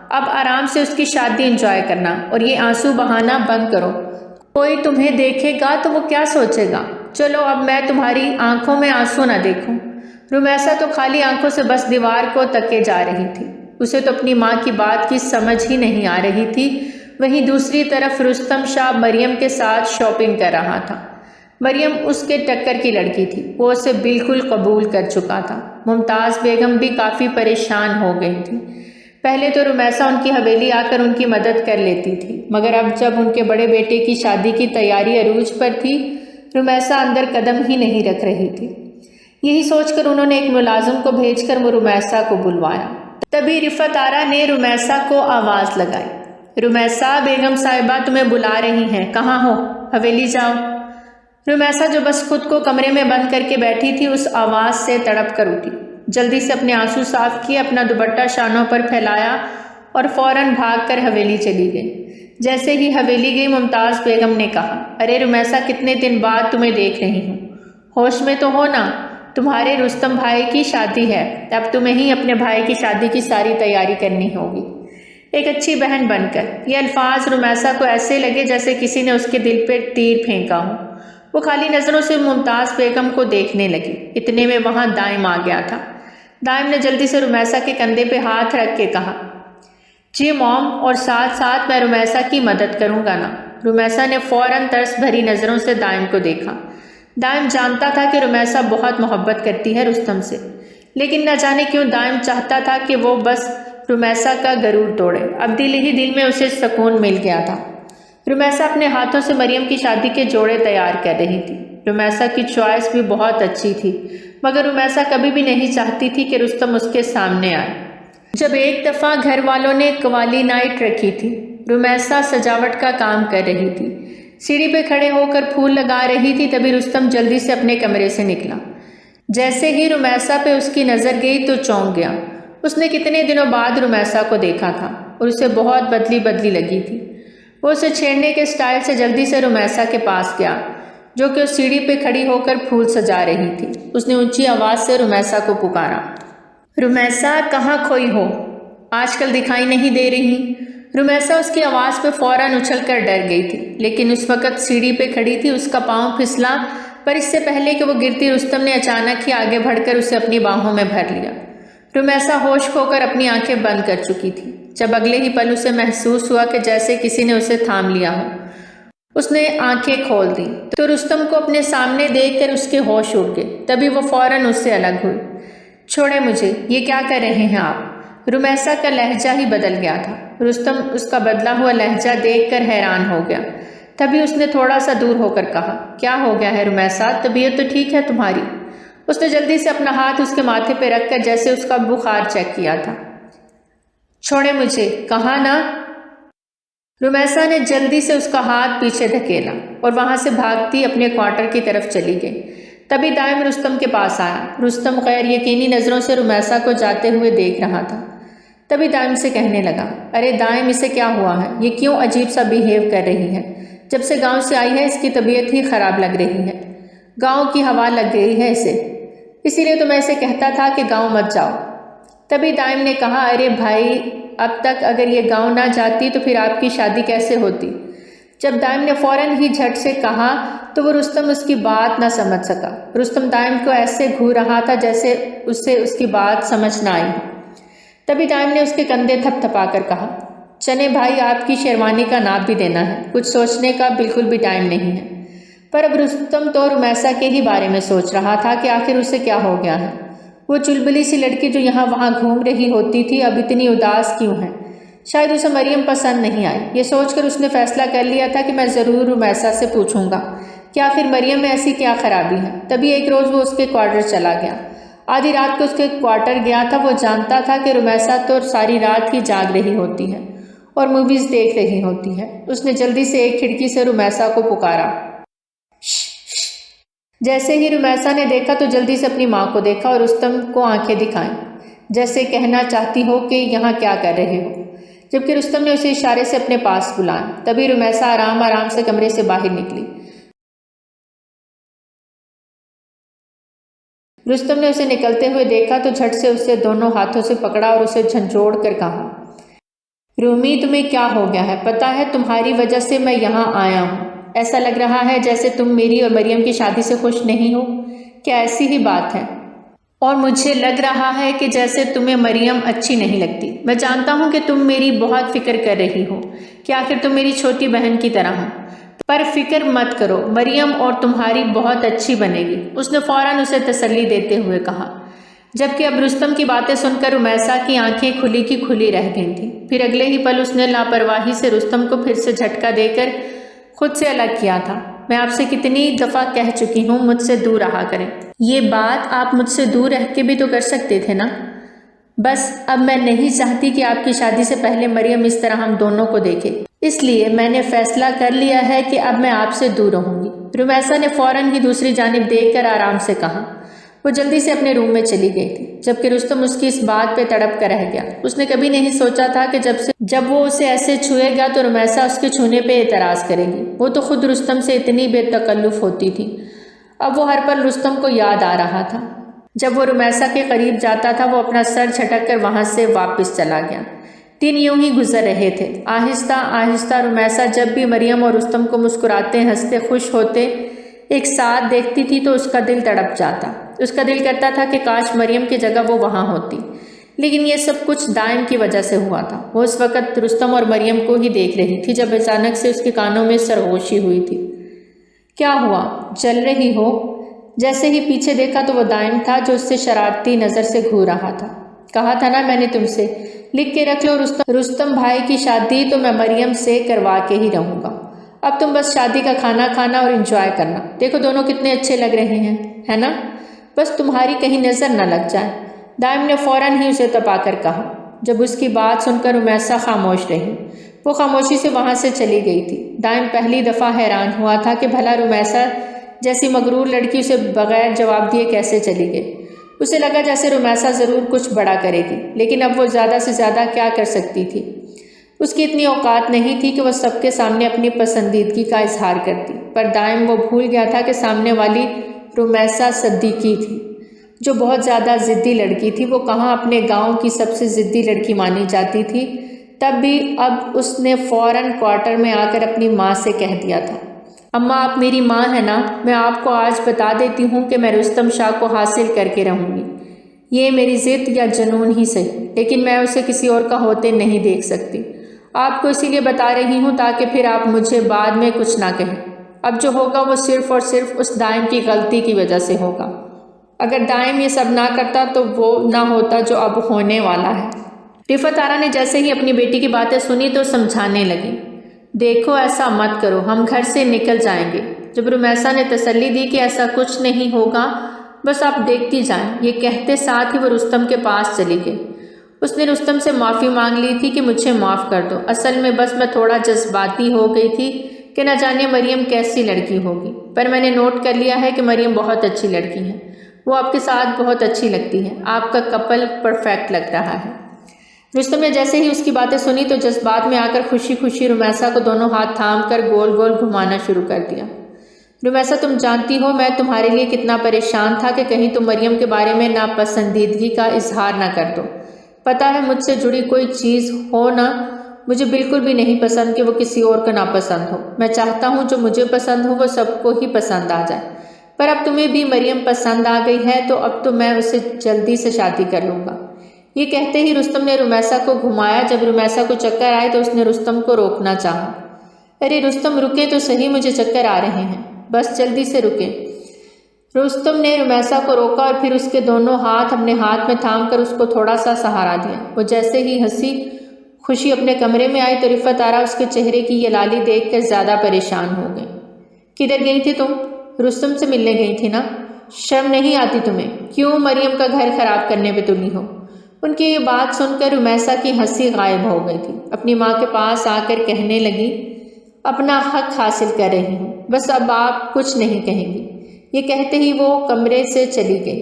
اب آرام سے اس کی شادی انجوائے کرنا اور یہ آنسو بہانا بند کرو۔ کوئی تمہیں دیکھے گا تو وہ کیا سوچے گا؟ چلو اب میں تمہاری آنکھوں میں آنسو نہ دیکھوں۔ رمیسا تو خالی آنکھوں سے بس دیوار کو تکے جا رہی تھی۔ اسے تو اپنی ماں کی بات کی سمجھ ہی نہیں آ رہی تھی۔ وہیں دوسری طرف رستم شاہ مریم کے ساتھ شاپنگ کر رہا تھا۔ مریم اس کے ٹکر کی لڑکی تھی، وہ اسے بالکل قبول کر چکا تھا۔ ممتاز بیگم بھی کافی پریشان ہو گئی تھی۔ پہلے تو رمیسا ان کی حویلی آ کر ان کی مدد کر لیتی تھی، مگر اب جب ان کے بڑے بیٹے کی شادی کی تیاری عروج پر تھی، رمیسا اندر قدم ہی نہیں رکھ رہی تھی۔ یہی سوچ کر انہوں نے ایک ملازم کو بھیج کر وہ رمیسا کو بلوایا۔ تبھی رفعت آرا نے رمیسا کو آواز لگائی، رمیسا بیگم صاحبہ تمہیں بلا رہی ہیں، کہاں ہو؟ حویلی جاؤ۔ رمیسا جو بس خود کو کمرے میں بند کر کے بیٹھی تھی، اس آواز سے تڑپ کر اٹھی، جلدی سے اپنے آنسو صاف کیے، اپنا دوپٹہ شانوں پر پھیلایا اور فوراً بھاگ کر حویلی چلی گئی۔ جیسے ہی حویلی گئی، ممتاز بیگم نے کہا، ارے رمیسا کتنے دن بعد تمہیں دیکھ رہی ہوں، ہوش میں تو ہو نا، تمہارے رستم بھائی کی شادی ہے، اب تمہیں ہی اپنے بھائی کی شادی کی ساری تیاری کرنی ہوگی، ایک اچھی بہن بن کر۔ یہ الفاظ رمیسا کو ایسے لگے جیسے کسی نے اس کے دل پہ تیر پھینکا ہو۔ وہ خالی نظروں سے ممتاز بیگم کو دیکھنے لگی۔ اتنے میں وہاں دائم آ گیا تھا۔ دائم نے جلدی سے رمیسا کے کندھے پہ ہاتھ رکھ کے کہا، جی موم، اور ساتھ ساتھ میں رمیسا کی مدد کروں گا نا۔ رمیسا نے فوراً ترس بھری نظروں سے دائم کو دیکھا۔ دائم جانتا تھا کہ رمیسا بہت محبت کرتی ہے رستم سے، لیکن نہ جانے کیوں دائم چاہتا تھا کہ وہ بس رمیسا کا غرور توڑے۔ اب دل ہی دل میں اسے سکون مل گیا تھا۔ رمیسا اپنے ہاتھوں سے مریم کی شادی کے جوڑے تیار کر رہی تھی۔ رمیسا کی چوائس بھی بہت اچھی تھی۔ مگر رمیسا کبھی بھی نہیں چاہتی تھی کہ رستم اس کے سامنے آئے۔ جب ایک دفعہ گھر والوں نے قوالی نائٹ رکھی تھی، رمیسا سجاوٹ کا کام کر رہی تھی، سیڑھی پہ کھڑے ہو کر پھول لگا رہی تھی، تبھی رستم جلدی سے اپنے کمرے سے نکلا۔ جیسے ہی رمیسا پہ اس کی نظر گئی تو چونک گیا۔ اس نے کتنے دنوں بعد رمیسا کو دیکھا تھا اور اسے بہت بدلی لگی تھی۔ وہ اسے چھیڑنے کے سٹائل سے جلدی سے رمیسا کے پاس گیا، جو کہ اس سیڑھی پہ کھڑی ہو کر پھول سجا رہی تھی۔ اس نے اونچی آواز سے رمیسا کو پکارا، رمیسا کہاں کھوئی ہو؟ آج کل دکھائی نہیں دے رہی۔ رمیسا اس کی آواز پہ فوراً اچھل کر ڈر گئی تھی، لیکن اس وقت سیڑھی پہ کھڑی تھی، اس کا پاؤں پھسلا، پر اس سے پہلے کہ وہ گرتی رستم نے اچانک ہی آگے بڑھ کر اسے اپنی باہوں میں بھر لیا۔ رمیسا ہوش کھو کر اپنی آنکھیں بند کر چکی تھی، جب اگلے ہی پل اسے محسوس ہوا کہ جیسے کسی نے اسے تھام لیا ہو۔ اس نے آنکھیں کھول دی تو رستم کو اپنے سامنے دیکھ کر اس کے ہوش اڑ گئے، تبھی وہ فوراً اس سے الگ ہوئی۔ چھوڑے مجھے، یہ کیا کر رہے ہیں آپ؟ رمیسا کا لہجہ ہی بدل گیا تھا۔ رستم اس کا بدلا ہوا لہجہ دیکھ کر حیران ہو گیا، تبھی اس نے تھوڑا سا دور ہو کر کہا، کیا ہو گیا ہے رمیسا؟ طبیعت تو ٹھیک ہے تمہاری؟ اس نے جلدی سے اپنا ہاتھ اس کے ماتھے پہ رکھ کر جیسے اس کا بخار چیک کیا تھا۔ چھوڑے مجھے، کہا نا۔ رمیسا نے جلدی سے اس کا ہاتھ پیچھے دھکیلا اور وہاں سے بھاگتی اپنے کوارٹر کی طرف چلی گئی۔ تبھی دائم رستم کے پاس آیا۔ رستم غیر یقینی نظروں سے رمیسا کو جاتے ہوئے دیکھ رہا تھا۔ تبھی دائم سے کہنے لگا، ارے دائم، اسے کیا ہوا ہے؟ یہ کیوں عجیب سا بیہیو کر رہی ہے؟ جب سے گاؤں سے آئی ہے اس کی طبیعت ہی خراب لگ رہی ہے۔ گاؤں کی ہوا لگ گئی ہے اسے، اسی لیے تو میں اسے کہتا تھا کہ گاؤں مت جاؤ۔ تبھی دائم نے کہا، ارے بھائی، اب تک اگر یہ گاؤں نہ جاتی تو پھر آپ کی شادی کیسے ہوتی؟ جب دائم نے فوراً ہی جھٹ سے کہا تو وہ رستم اس کی بات نہ سمجھ سکا۔ رستم دائم کو ایسے گھور رہا تھا جیسے اسے اس کی بات سمجھ نہ آئی۔ تبھی دائم نے اس کے کندھے تھپ تھپا کر کہا، چنے بھائی، آپ کی شیروانی کا ناپ بھی دینا ہے، کچھ سوچنے کا بالکل بھی ٹائم نہیں ہے۔ پر اب رستم تو رمیسا کے ہی بارے میں سوچ رہا تھا کہ آخر اسے کیا ہو گیا ہے۔ وہ چلبلی سی لڑکی جو یہاں وہاں گھوم رہی ہوتی تھی اب اتنی اداس کیوں ہے؟ شاید اسے مریم پسند نہیں آئی۔ یہ سوچ کر اس نے فیصلہ کر لیا تھا کہ میں ضرور رمیسا سے پوچھوں گا کہ آخر مریم میں ایسی کیا خرابی ہے۔ تبھی ایک روز وہ اس کے کوارٹر چلا گیا۔ آدھی رات کو اس کے کوارٹر گیا تھا۔ وہ جانتا تھا کہ رمیسا تو ساری رات ہی جاگ رہی ہوتی ہے اور موویز دیکھ رہی ہوتی ہے۔ اس نے جلدی سے ایک کھڑکی سے رمیسا کو پکارا۔ جیسے ہی رمیسا نے دیکھا تو جلدی سے اپنی ماں کو دیکھا اور رستم کو آنکھیں دکھائیں، جیسے کہنا چاہتی ہو کہ یہاں کیا کر رہے ہو، جبکہ رستم نے اسے اشارے سے اپنے پاس بلایا۔ تبھی رمیسا آرام سے کمرے سے باہر نکلی۔ رستم نے اسے نکلتے ہوئے دیکھا تو جھٹ سے اسے دونوں ہاتھوں سے پکڑا اور اسے جھنجھوڑ کر کہا، رومی، تمہیں کیا ہو گیا ہے؟ پتہ ہے تمہاری وجہ سے میں یہاں آیا ہوں۔ ایسا لگ رہا ہے جیسے تم میری اور مریم کی شادی سے خوش نہیں ہو۔ کیا ایسی ہی بات ہے؟ اور مجھے لگ رہا ہے کہ جیسے تمہیں مریم اچھی نہیں لگتی۔ میں جانتا ہوں کہ تم میری بہت فکر کر رہی ہو کہ آخر تم میری چھوٹی بہن کی طرح ہو، پر فکر مت کرو، مریم اور تمہاری بہت اچھی بنے گی۔ اس نے فوراً اسے تسلی دیتے ہوئے کہا، جبکہ اب رستم کی باتیں سن کر رمیسا کی آنکھیں کھلی کی کھلی رہ گئی تھیں۔ پھر اگلے ہی پل اس نے لاپرواہی سے رستم کو پھر سے جھٹکا دے کر خود سے الگ کیا تھا۔ میں آپ سے کتنی دفعہ کہہ چکی ہوں مجھ سے دور رہا کریں۔ یہ بات آپ مجھ سے دور رہ کے بھی تو کر سکتے تھے نا۔ بس اب میں نہیں چاہتی کہ آپ کی شادی سے پہلے مریم اس طرح ہم دونوں کو دیکھے، اس لیے میں نے فیصلہ کر لیا ہے کہ اب میں آپ سے دور رہوں گی۔ رمیسا نے فوراً ہی دوسری جانب دیکھ کر آرام سے کہا۔ وہ جلدی سے اپنے روم میں چلی گئی تھی، جبکہ رستم اس کی اس بات پہ تڑپ کر رہ گیا۔ اس نے کبھی نہیں سوچا تھا کہ جب وہ اسے ایسے چھوئے گا تو رمیسا اس کے چھونے پہ اعتراض کرے گی۔ وہ تو خود رستم سے اتنی بے تکلف ہوتی تھی۔ اب وہ ہر پل رستم کو یاد آ رہا تھا۔ جب وہ رمیسا کے قریب جاتا تھا وہ اپنا سر جھٹک کر وہاں سے واپس چلا گیا۔ دن یوں ہی گزر رہے تھے۔ آہستہ آہستہ رمیسا جب بھی مریم اور رستم کو مسکراتے ہنستے خوش ہوتے ایک ساتھ دیکھتی تھی تو اس کا دل تڑپ جاتا۔ اس کا دل کرتا تھا کہ کاش مریم کی جگہ وہ وہاں ہوتی، لیکن یہ سب کچھ دائم کی وجہ سے ہوا تھا۔ وہ اس وقت رستم اور مریم کو ہی دیکھ رہی تھی جب اچانک سے اس کے کانوں میں سرگوشی ہوئی تھی۔ کیا ہوا؟ جل رہی ہو؟ جیسے ہی پیچھے دیکھا تو وہ دائم تھا جو اس سے شرارتی نظر سے گھور رہا تھا۔ کہا تھا نا میں نے تم سے، لکھ کے رکھ لو، رستم بھائی کی شادی تو میں مریم سے کروا کے ہی رہوں گا۔ اب تم بس شادی کا کھانا کھانا اور انجوائے کرنا۔ دیکھو دونوں کتنے اچھے لگ رہے ہیں، ہے نا؟ بس تمہاری کہیں نظر نہ لگ جائے۔ دائم نے فوراً ہی اسے تپا کر کہا۔ جب اس کی بات سن کر رمیسا خاموش رہی۔ وہ خاموشی سے وہاں سے چلی گئی تھی۔ دائم پہلی دفعہ حیران ہوا تھا کہ بھلا رمیسا جیسی مغرور لڑکی اسے بغیر جواب دیے کیسے چلی گئی۔ اسے لگا جیسے رمیسا ضرور کچھ بڑا کرے گی، لیکن اب وہ زیادہ سے زیادہ کیا کر سکتی تھی؟ اس کی اتنی اوقات نہیں تھی کہ وہ سب کے سامنے اپنی پسندیدگی کا اظہار کرتی، پر دائم وہ بھول گیا تھا کہ سامنے والی رمیسا صدیقی تھی، جو بہت زیادہ ضدی لڑکی تھی۔ وہ کہاں اپنے گاؤں کی سب سے ضدی لڑکی مانی جاتی تھی، تب بھی اب اس نے فوراً کوارٹر میں آ کر اپنی ماں سے کہہ دیا تھا، اماں آپ میری ماں ہے نا، میں آپ کو آج بتا دیتی ہوں کہ میں رستم شاہ کو حاصل کر کے رہوں گی۔ یہ میری ضد یا جنون ہی صحیح، لیکن میں اسے کسی اور کا ہوتے نہیں دیکھ سکتی۔ آپ کو اسی لیے بتا رہی ہوں تاکہ پھر آپ مجھے بعد میں کچھ نہ کہیں۔ اب جو ہوگا وہ صرف اور صرف اس دائم کی غلطی کی وجہ سے ہوگا۔ اگر دائم یہ سب نہ کرتا تو وہ نہ ہوتا جو اب ہونے والا ہے۔ رفعت آرا نے جیسے ہی اپنی بیٹی کی باتیں سنی تو سمجھانے لگی، دیکھو ایسا مت کرو، ہم گھر سے نکل جائیں گے۔ جب رمیسا نے تسلی دی کہ ایسا کچھ نہیں ہوگا، بس آپ دیکھتی جائیں، یہ کہتے ساتھ ہی وہ رستم کے پاس چلی گئی۔ اس نے رستم سے معافی مانگ لی تھی کہ مجھے معاف کر دو، اصل میں بس میں تھوڑا جذباتی ہو گئی تھی کہ نہ جانے مریم کیسی لڑکی ہوگی، پر میں نے نوٹ کر لیا ہے کہ مریم بہت اچھی لڑکی ہے، وہ آپ کے ساتھ بہت اچھی لگتی ہے، آپ کا کپل پرفیکٹ لگ رہا ہے۔ رستم نے جیسے ہی اس کی باتیں سنی تو جذبات میں آ کر خوشی خوشی رمیسا کو دونوں ہاتھ تھام کر گول گول گھمانا شروع کر دیا۔ رمیسا تم جانتی ہو میں تمہارے لیے کتنا پریشان تھا کہ کہیں تم مریم کے بارے میں ناپسندیدگی کا اظہار نہ کر دو۔ پتہ ہے مجھ سے جڑی کوئی چیز ہو نہ، مجھے بالکل بھی نہیں پسند کہ وہ کسی اور کا ناپسند ہو۔ میں چاہتا ہوں جو مجھے پسند ہو وہ سب کو ہی پسند آ جائے، پر اب تمہیں بھی مریم پسند آ گئی ہے تو اب تو میں اسے جلدی سے شادی کر لوں گا۔ یہ کہتے ہی رستم نے رمیسا کو گھمایا۔ جب رمیسا کو چکر آئے تو اس نے رستم کو روکنا چاہا۔ ارے رستم رکے تو صحیح، مجھے چکر آ رہے ہیں، بس جلدی سے رکے۔ رستم نے رمیسا کو روکا اور پھر اس کے دونوں ہاتھ اپنے ہاتھ میں تھام کر اس کو تھوڑا سا سہارا دیا۔ وہ جیسے ہی ہنسی خوشی اپنے کمرے میں آئی تو رفعت آرا اس کے چہرے کی یہ لالی دیکھ کر زیادہ پریشان ہو گئی۔ کدھر گئی تھی تم؟ رستم سے ملنے گئی تھی نا؟ شرم نہیں آتی تمہیں؟ کیوں مریم کا گھر خراب کرنے پہ تلی ہو؟ ان کی یہ بات سن کر رمیسا کی ہنسی غائب ہو گئی تھی۔ اپنی ماں کے پاس آ کر کہنے لگی، اپنا حق حاصل کر رہی ہوں، بس اب آپ کچھ نہیں کہیں گی۔ یہ کہتے ہی وہ کمرے سے چلی گئی،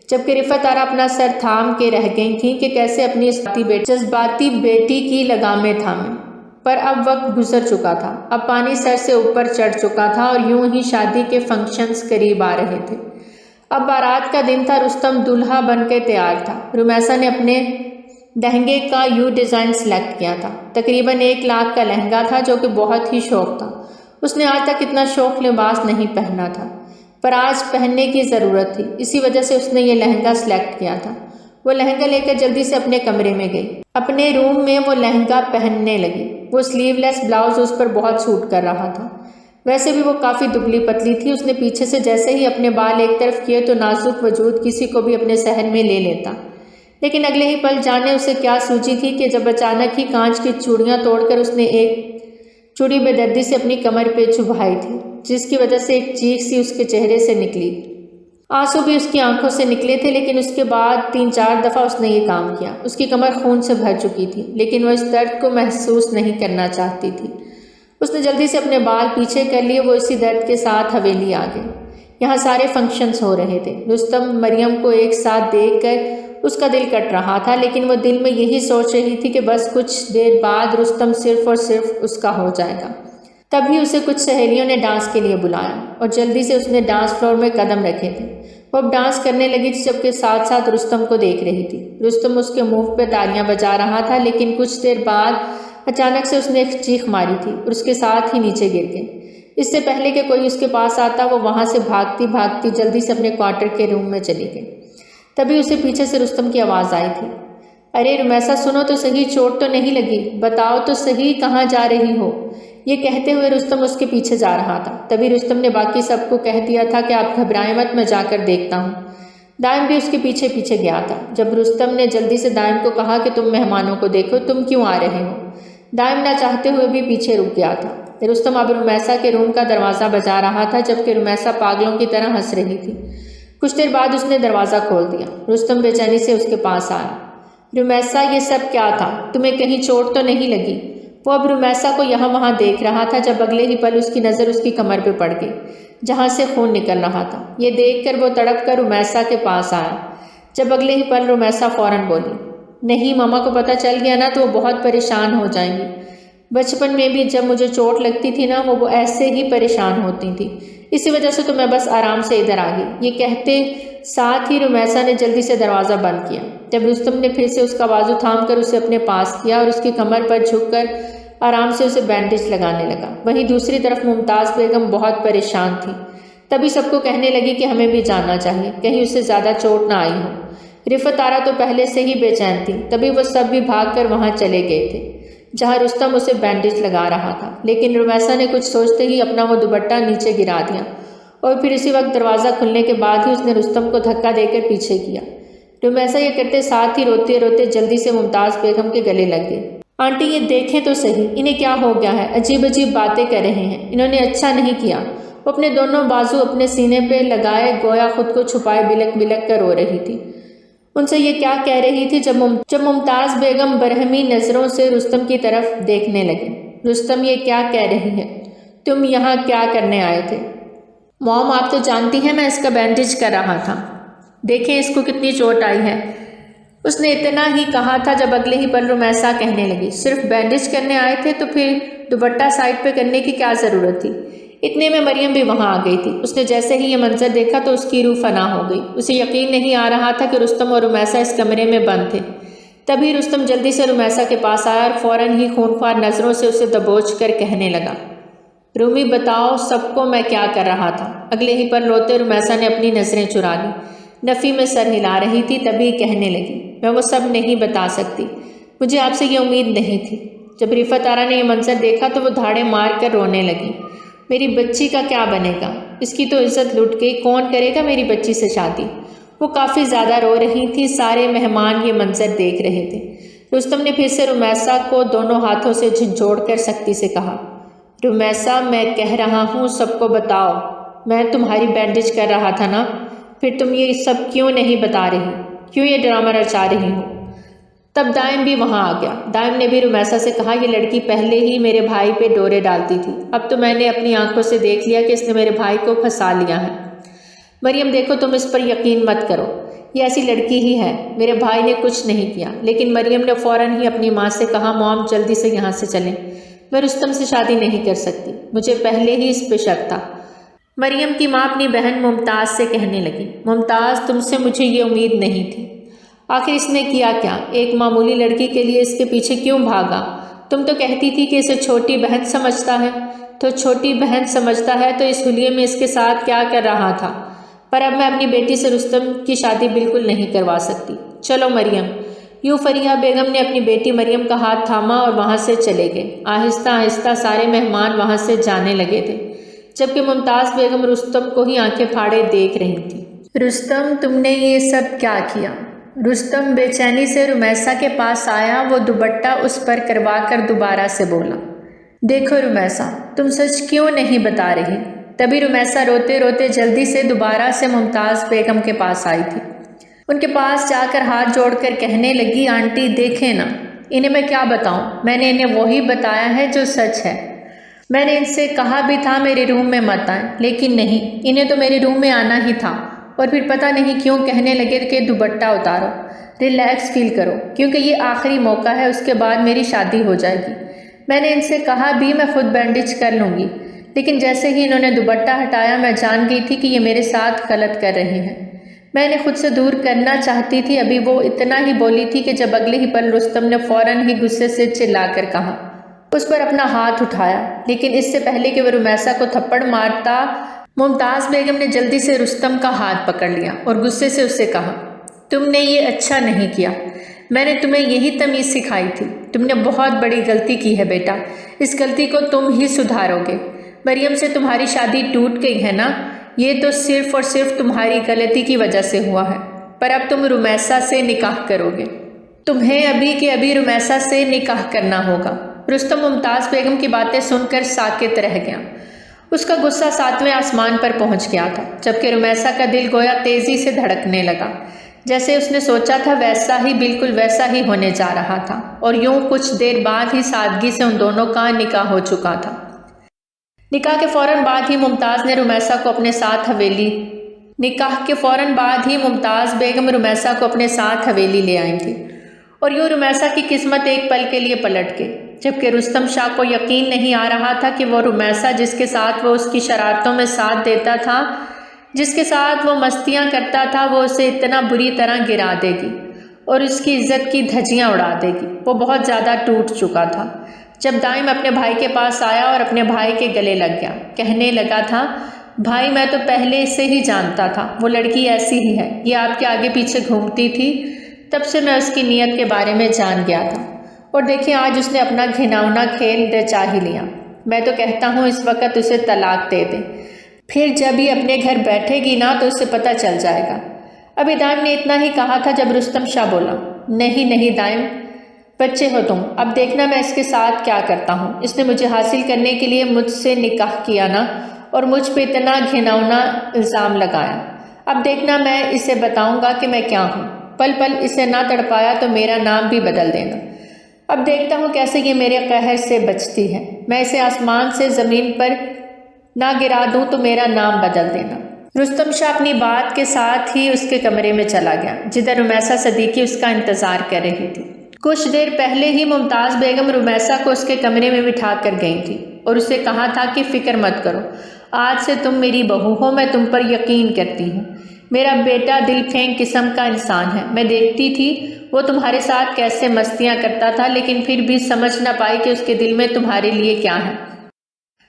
جبکہ رفعت آرا اپنا سر تھام کے رہ گئی تھیں کہ کیسے اپنی جذباتی بیٹی کی لگامیں تھامیں۔ پر اب وقت گزر چکا تھا، اب پانی سر سے اوپر چڑھ چکا تھا اور یوں ہی شادی کے فنکشنز قریب آ رہے تھے۔ اب بارات کا دن تھا، رستم دولہا بن کے تیار تھا۔ رمیسا نے اپنے لہنگے کا یو ڈیزائن سلیکٹ کیا تھا، تقریباً 1 لاکھ کا لہنگا تھا جو کہ بہت ہی شوق تھا۔ اس نے آج تک اتنا شوق لباس نہیں پہنا تھا، پر آج پہننے کی ضرورت تھی، اسی وجہ سے اس نے یہ لہنگا سلیکٹ کیا تھا۔ وہ لہنگا لے کر جلدی سے اپنے کمرے میں گئی، اپنے روم میں وہ لہنگا پہننے لگی۔ وہ سلیو لیس بلاؤز اس پر بہت سوٹ کر رہا تھا، ویسے بھی وہ کافی دبلی پتلی تھی۔ اس نے پیچھے سے جیسے ہی اپنے بال ایک طرف کیے تو نازک وجود کسی کو بھی اپنے صحن میں لے لیتا، لیکن اگلے ہی پل جانے اسے کیا سوچی تھی کہ جب اچانک ہی کانچ کی چوڑیاں توڑ کر اس نے ایک چوڑی بے دردی سے اپنی کمر پہ چبھائی تھی، جس کی وجہ سے ایک چیخ سی اس کے چہرے سے نکلی۔ آنسو بھی اس کی آنکھوں سے نکلے تھے، لیکن اس کے بعد 3-4 دفعہ اس نے یہ کام کیا۔ اس کی کمر خون سے بھر چکی تھی، لیکن وہ اس درد کو محسوس نہیں کرنا چاہتی تھی۔ اس نے جلدی سے اپنے بال پیچھے کر لیے۔ وہ اسی درد کے ساتھ حویلی آ گئی۔ یہاں سارے فنکشنز ہو رہے تھے۔ رستم مریم کو ایک ساتھ دیکھ کر اس کا دل کٹ رہا تھا، لیکن وہ دل میں یہی سوچ رہی تھی کہ بس کچھ دیر بعد رستم صرف اور صرف اس کا ہو جائے گا۔ تبھی اسے کچھ سہیلیوں نے ڈانس کے لیے بلایا اور جلدی سے اس نے ڈانس فلور میں قدم رکھے تھے۔ وہ اب ڈانس کرنے لگی تھی، جبکہ ساتھ ساتھ رستم کو دیکھ رہی تھی۔ رستم اس کے منہ پہ تالیاں بجا رہا تھا، لیکن کچھ دیر بعد اچانک سے اس نے ایک چیخ ماری تھی اور اس کے ساتھ ہی نیچے گر گئی۔ اس سے پہلے کہ کوئی اس کے پاس آتا وہ وہاں سے بھاگتی بھاگتی جلدی سے اپنے کوارٹر کے روم میں چلی گئی۔ تبھی اسے پیچھے سے رستم کی آواز آئی تھی، ارے رمیسا سنو تو صحیح، چوٹ تو نہیں لگی؟ بتاؤ تو صحیح کہاں جا رہی ہو؟ یہ کہتے ہوئے رستم اس کے پیچھے جا رہا تھا۔ تبھی رستم نے باقی سب کو کہہ دیا تھا کہ آپ گھبرائیں مت، میں جا کر دیکھتا ہوں۔ دائم بھی اس کے پیچھے پیچھے گیا تھا۔ جب رستم نے جلدی سے دائم کو کہا کہ تم مہمانوں کو دیکھو، تم کیوں آ رہے ہو، دائم نہ چاہتے ہوئے بھی پیچھے رک گیا تھا۔ رستم اب رمیسا کے روم کا دروازہ بجا رہا تھا، جبکہ رمیسا پاگلوں کی طرح ہنس رہی تھی۔ کچھ دیر بعد اس نے دروازہ کھول دیا۔ رستم بے چینی سے اس کے پاس آیا۔ رمیسا، یہ سب کیا تھا؟ تمہیں کہیں چوٹ تو نہیں لگی؟ وہ اب رمیسا کو یہاں وہاں دیکھ رہا تھا جب اگلے ہی پل اس کی نظر اس کی کمر پہ پڑ گئی جہاں سے خون نکل رہا تھا۔ یہ دیکھ کر وہ تڑپ کر رمیسا کے پاس آیا۔ جب اگلے ہی پل رمیسا فوراً بولی، نہیں، ماما کو پتہ چل گیا نا تو وہ بہت پریشان ہو جائیں گی۔ بچپن میں بھی جب مجھے چوٹ لگتی تھی نا وہ ایسے ہی پریشان ہوتی تھی، اسی وجہ سے تو میں بس آرام سے ادھر آ گئی۔ یہ کہتے ساتھ ہی رمیسا نے جلدی سے دروازہ بند کیا۔ جب رستم نے پھر سے اس کا بازو تھام کر اسے اپنے پاس کیا اور اس کی کمر پر جھک کر آرام سے اسے بینڈیج لگانے لگا، وہیں دوسری طرف ممتاز بیگم بہت پریشان تھی۔ تبھی سب کو کہنے لگی کہ ہمیں بھی جاننا چاہیے، کہیں اسے زیادہ چوٹ نہ آئی ہو۔ رفت آرا تو پہلے سے ہی بے چین تھی، تبھی وہ سب بھی بھاگ کر وہاں چلے گئے تھے جہاں رستم اسے بینڈیج لگا رہا تھا، لیکن رمیسا نے کچھ سوچتے ہی اپنا وہ دوپٹہ نیچے گرا دیا اور پھر اسی وقت دروازہ کھلنے کے بعد ہی اس نے رستم کو دھکا دے کر پیچھے کیا۔ رمیسا یہ کرتے ساتھ ہی روتے روتے جلدی سے ممتاز بیگم کے گلے لگ گئی۔ آنٹی، یہ دیکھیں تو صحیح، انہیں کیا ہو گیا ہے؟ عجیب عجیب باتیں کر رہے ہیں، انہوں نے اچھا نہیں کیا۔ وہ اپنے دونوں بازو اپنے سینے پہ لگائے گویا خود کو چھپائے بلک بلک کر رو رہی تھی۔ ان سے یہ کیا کہہ رہی تھی جب ممتاز بیگم برہمی نظروں سے رستم کی طرف دیکھنے لگی۔ رستم، یہ کیا کہہ رہی ہے؟ تم یہاں کیا کرنے آئے تھے؟ موم، آپ تو جانتی ہیں میں اس کا بینڈیج کر رہا تھا، دیکھیں اس کو کتنی چوٹ آئی ہے۔ اس نے اتنا ہی کہا تھا جب اگلے ہی پل رمیسا کہنے لگی، صرف بینڈیج کرنے آئے تھے تو پھر دوپٹہ سائڈ پہ کرنے کی کیا ضرورت تھی؟ اتنے میں مریم بھی وہاں آ گئی تھی۔ اس نے جیسے ہی یہ منظر دیکھا تو اس کی روح فنا ہو گئی۔ اسے یقین نہیں آ رہا تھا کہ رستم اور رمیسا اس کمرے میں بند تھے۔ تبھی رستم جلدی سے رمیسا کے پاس آیا اور فوراً ہی خونخوار نظروں سے اسے دبوچ کر کہنے لگا، رومی، بتاؤ سب کو میں کیا کر رہا تھا؟ اگلے ہی پر روتے رمیسا نے اپنی نظریں چرا لی، نفی میں سر ہلا رہی تھی۔ تبھی کہنے لگی، میں وہ سب نہیں بتا سکتی، مجھے آپ سے یہ امید نہیں تھی۔ جب رفت آرا نے یہ منظر دیکھا تو وہ دھاڑے مار کر رونے لگی، میری بچی کا کیا بنے گا؟ اس کی تو عزت لٹ گئی، کون کرے گا میری بچی سے شادی؟ وہ کافی زیادہ رو رہی تھی۔ سارے مہمان یہ منظر دیکھ رہے تھے۔ رستم نے پھر سے رمیسا کو دونوں ہاتھوں سے جھنجھوڑ کر سختی سے کہا، رمیسا، میں کہہ رہا ہوں سب کو بتاؤ، میں تمہاری بینڈیج کر رہا تھا نا، پھر تم یہ سب کیوں نہیں بتا رہی؟ کیوں یہ ڈرامہ رچا رہی ہو؟ تب دائم بھی وہاں آ گیا۔ دائم نے بھی رمیسا سے کہا، یہ لڑکی پہلے ہی میرے بھائی پہ ڈورے ڈالتی تھی، اب تو میں نے اپنی آنکھوں سے دیکھ لیا کہ اس نے میرے بھائی کو پھنسا لیا ہے۔ مریم دیکھو، تم اس پر یقین مت کرو، یہ ایسی لڑکی ہی ہے، میرے بھائی نے کچھ نہیں کیا۔ لیکن مریم نے فوراً ہی اپنی ماں سے کہا، موم جلدی سے یہاں سے چلیں، میں رستم سے شادی نہیں کر سکتی، مجھے پہلے ہی اس پہ شک تھا۔ مریم کی ماں اپنی بہن ممتاز سے کہنے لگی، ممتاز، تم سے مجھے یہ امید نہیں تھی، آخر اس نے کیا کیا؟ ایک معمولی لڑکی کے لیے اس کے پیچھے کیوں بھاگا؟ تم تو کہتی تھی کہ اسے چھوٹی بہن سمجھتا ہے، تو چھوٹی بہن سمجھتا ہے تو اس حلیے میں اس کے ساتھ کیا کر رہا تھا؟ پر اب میں اپنی بیٹی سے رستم کی شادی بالکل نہیں کروا سکتی، چلو مریم۔ یوں فریحہ بیگم نے اپنی بیٹی مریم کا ہاتھ تھاما اور وہاں سے چلے گئے۔ آہستہ آہستہ سارے مہمان وہاں سے جانے لگے تھے، جبکہ ممتاز بیگم رستم کو ہی آنکھیں پھاڑے دیکھ رہی تھی۔ رستم، تم نے یہ سب کیا کیا؟ رستم بے چینی سے رمیسا کے پاس آیا، وہ دوپٹہ اس پر کروا کر دوبارہ سے بولا، دیکھو رمیسا، تم سچ کیوں نہیں بتا رہی؟ تبھی رمیسا روتے روتے جلدی سے دوبارہ سے ممتاز بیگم کے پاس آئی تھی۔ ان کے پاس جا کر ہاتھ جوڑ کر کہنے لگی، آنٹی دیکھیں نا، انہیں میں کیا بتاؤں؟ میں نے انہیں وہی بتایا ہے جو سچ ہے۔ میں نے ان سے کہا بھی تھا میرے روم میں مت آئیں، لیکن نہیں، انہیں تو میرے روم میں آنا ہی تھا، اور پھر پتہ نہیں کیوں کہنے لگے کہ دوپٹہ اتارو، ریلیکس فیل کرو، کیونکہ یہ آخری موقع ہے، اس کے بعد میری شادی ہو جائے گی۔ میں نے ان سے کہا بھی میں خود بینڈیج کر لوں گی، لیکن جیسے ہی انہوں نے دوپٹہ ہٹایا میں جان گئی تھی کہ یہ میرے ساتھ غلط کر رہے ہیں۔ میں انہیں خود سے دور کرنا چاہتی تھی۔ ابھی وہ اتنا ہی بولی تھی کہ جب اگلے ہی پل رستم نے فوراً ہی غصے سے چلا کر کہا، اس پر اپنا ہاتھ اٹھایا، لیکن اس سے پہلے کہ وہ رمیسا کو تھپڑ مارتا، ممتاز بیگم نے جلدی سے رستم کا ہاتھ پکڑ لیا اور غصے سے اسے کہا، تم نے یہ اچھا نہیں کیا، میں نے تمہیں یہی تمیز سکھائی تھی، تم نے بہت بڑی غلطی کی ہے بیٹا، اس غلطی کو تم ہی سدھارو گے۔ مریم سے تمہاری شادی ٹوٹ گئی ہے نا، یہ تو صرف اور صرف تمہاری غلطی کی وجہ سے ہوا ہے، پر اب تم رمیسا سے نکاح کرو گے، تمہیں ابھی کے ابھی رمیسا سے نکاح کرنا ہوگا۔ رستم ممتاز بیگم کی باتیں سن کر ساکت رہ گیا اس کا غصہ 7ویں آسمان پر پہنچ گیا تھا، جبکہ رمیسا کا دل گویا تیزی سے دھڑکنے لگا، جیسے اس نے سوچا تھا ویسا ہی، بالکل ویسا ہی ہونے جا رہا تھا، اور یوں کچھ دیر بعد ہی سادگی سے ان دونوں کا نکاح ہو چکا تھا۔ نکاح کے فوراً بعد ہی ممتاز بیگم رمیسا کو اپنے ساتھ حویلی لے آئی تھی، اور یوں رمیسا کی قسمت ایک پل کے لیے پلٹ گئی، جبکہ رستم شاہ کو یقین نہیں آ رہا تھا کہ وہ رمیسا جس کے ساتھ وہ اس کی شرارتوں میں ساتھ دیتا تھا، جس کے ساتھ وہ مستیاں کرتا تھا، وہ اسے اتنا بری طرح گرا دے گی اور اس کی عزت کی دھجیاں اڑا دے گی۔ وہ بہت زیادہ ٹوٹ چکا تھا۔ جب دائم اپنے بھائی کے پاس آیا اور اپنے بھائی کے گلے لگ گیا، کہنے لگا تھا، بھائی میں تو پہلے سے ہی جانتا تھا، وہ لڑکی ایسی ہی ہے، یہ آپ کے آگے پیچھے گھومتی تھی، تب سے میں اس کی نیت کے بارے میں جان گیا تھا، اور دیکھیں آج اس نے اپنا گھناؤنا کھیل رچا ہی لیا۔ میں تو کہتا ہوں اس وقت اسے طلاق دے دیں، پھر جب یہ اپنے گھر بیٹھے گی نا تو اسے پتہ چل جائے گا۔ ابھی دائم نے اتنا ہی کہا تھا جب رستم شاہ بولا، نہیں دائم، بچے ہو تم، اب دیکھنا میں اس کے ساتھ کیا کرتا ہوں۔ اس نے مجھے حاصل کرنے کے لیے مجھ سے نکاح کیا نا، اور مجھ پہ اتنا گھناؤنا الزام لگایا، اب دیکھنا میں اسے بتاؤں گا کہ میں کیا ہوں۔ پل پل اسے نہ تڑپایا تو میرا نام بھی بدل دینا، اب دیکھتا ہوں کیسے یہ میرے قہر سے بچتی ہے، میں اسے آسمان سے زمین پر نہ گرا دوں تو میرا نام بدل دینا۔ رستم شاہ اپنی بات کے ساتھ ہی اس کے کمرے میں چلا گیا، جدھر رمیسا صدیقی اس کا انتظار کر رہی تھی۔ کچھ دیر پہلے ہی ممتاز بیگم رمیسا کو اس کے کمرے میں بٹھا کر گئی تھی اور اسے کہا تھا کہ فکر مت کرو، آج سے تم میری بہو ہو، میں تم پر یقین کرتی ہوں، میرا بیٹا دل پھینک قسم کا انسان ہے، میں دیکھتی تھی وہ تمہارے ساتھ کیسے مستیاں کرتا تھا، لیکن پھر بھی سمجھ نہ پائی کہ اس کے دل میں تمہارے لیے کیا ہے،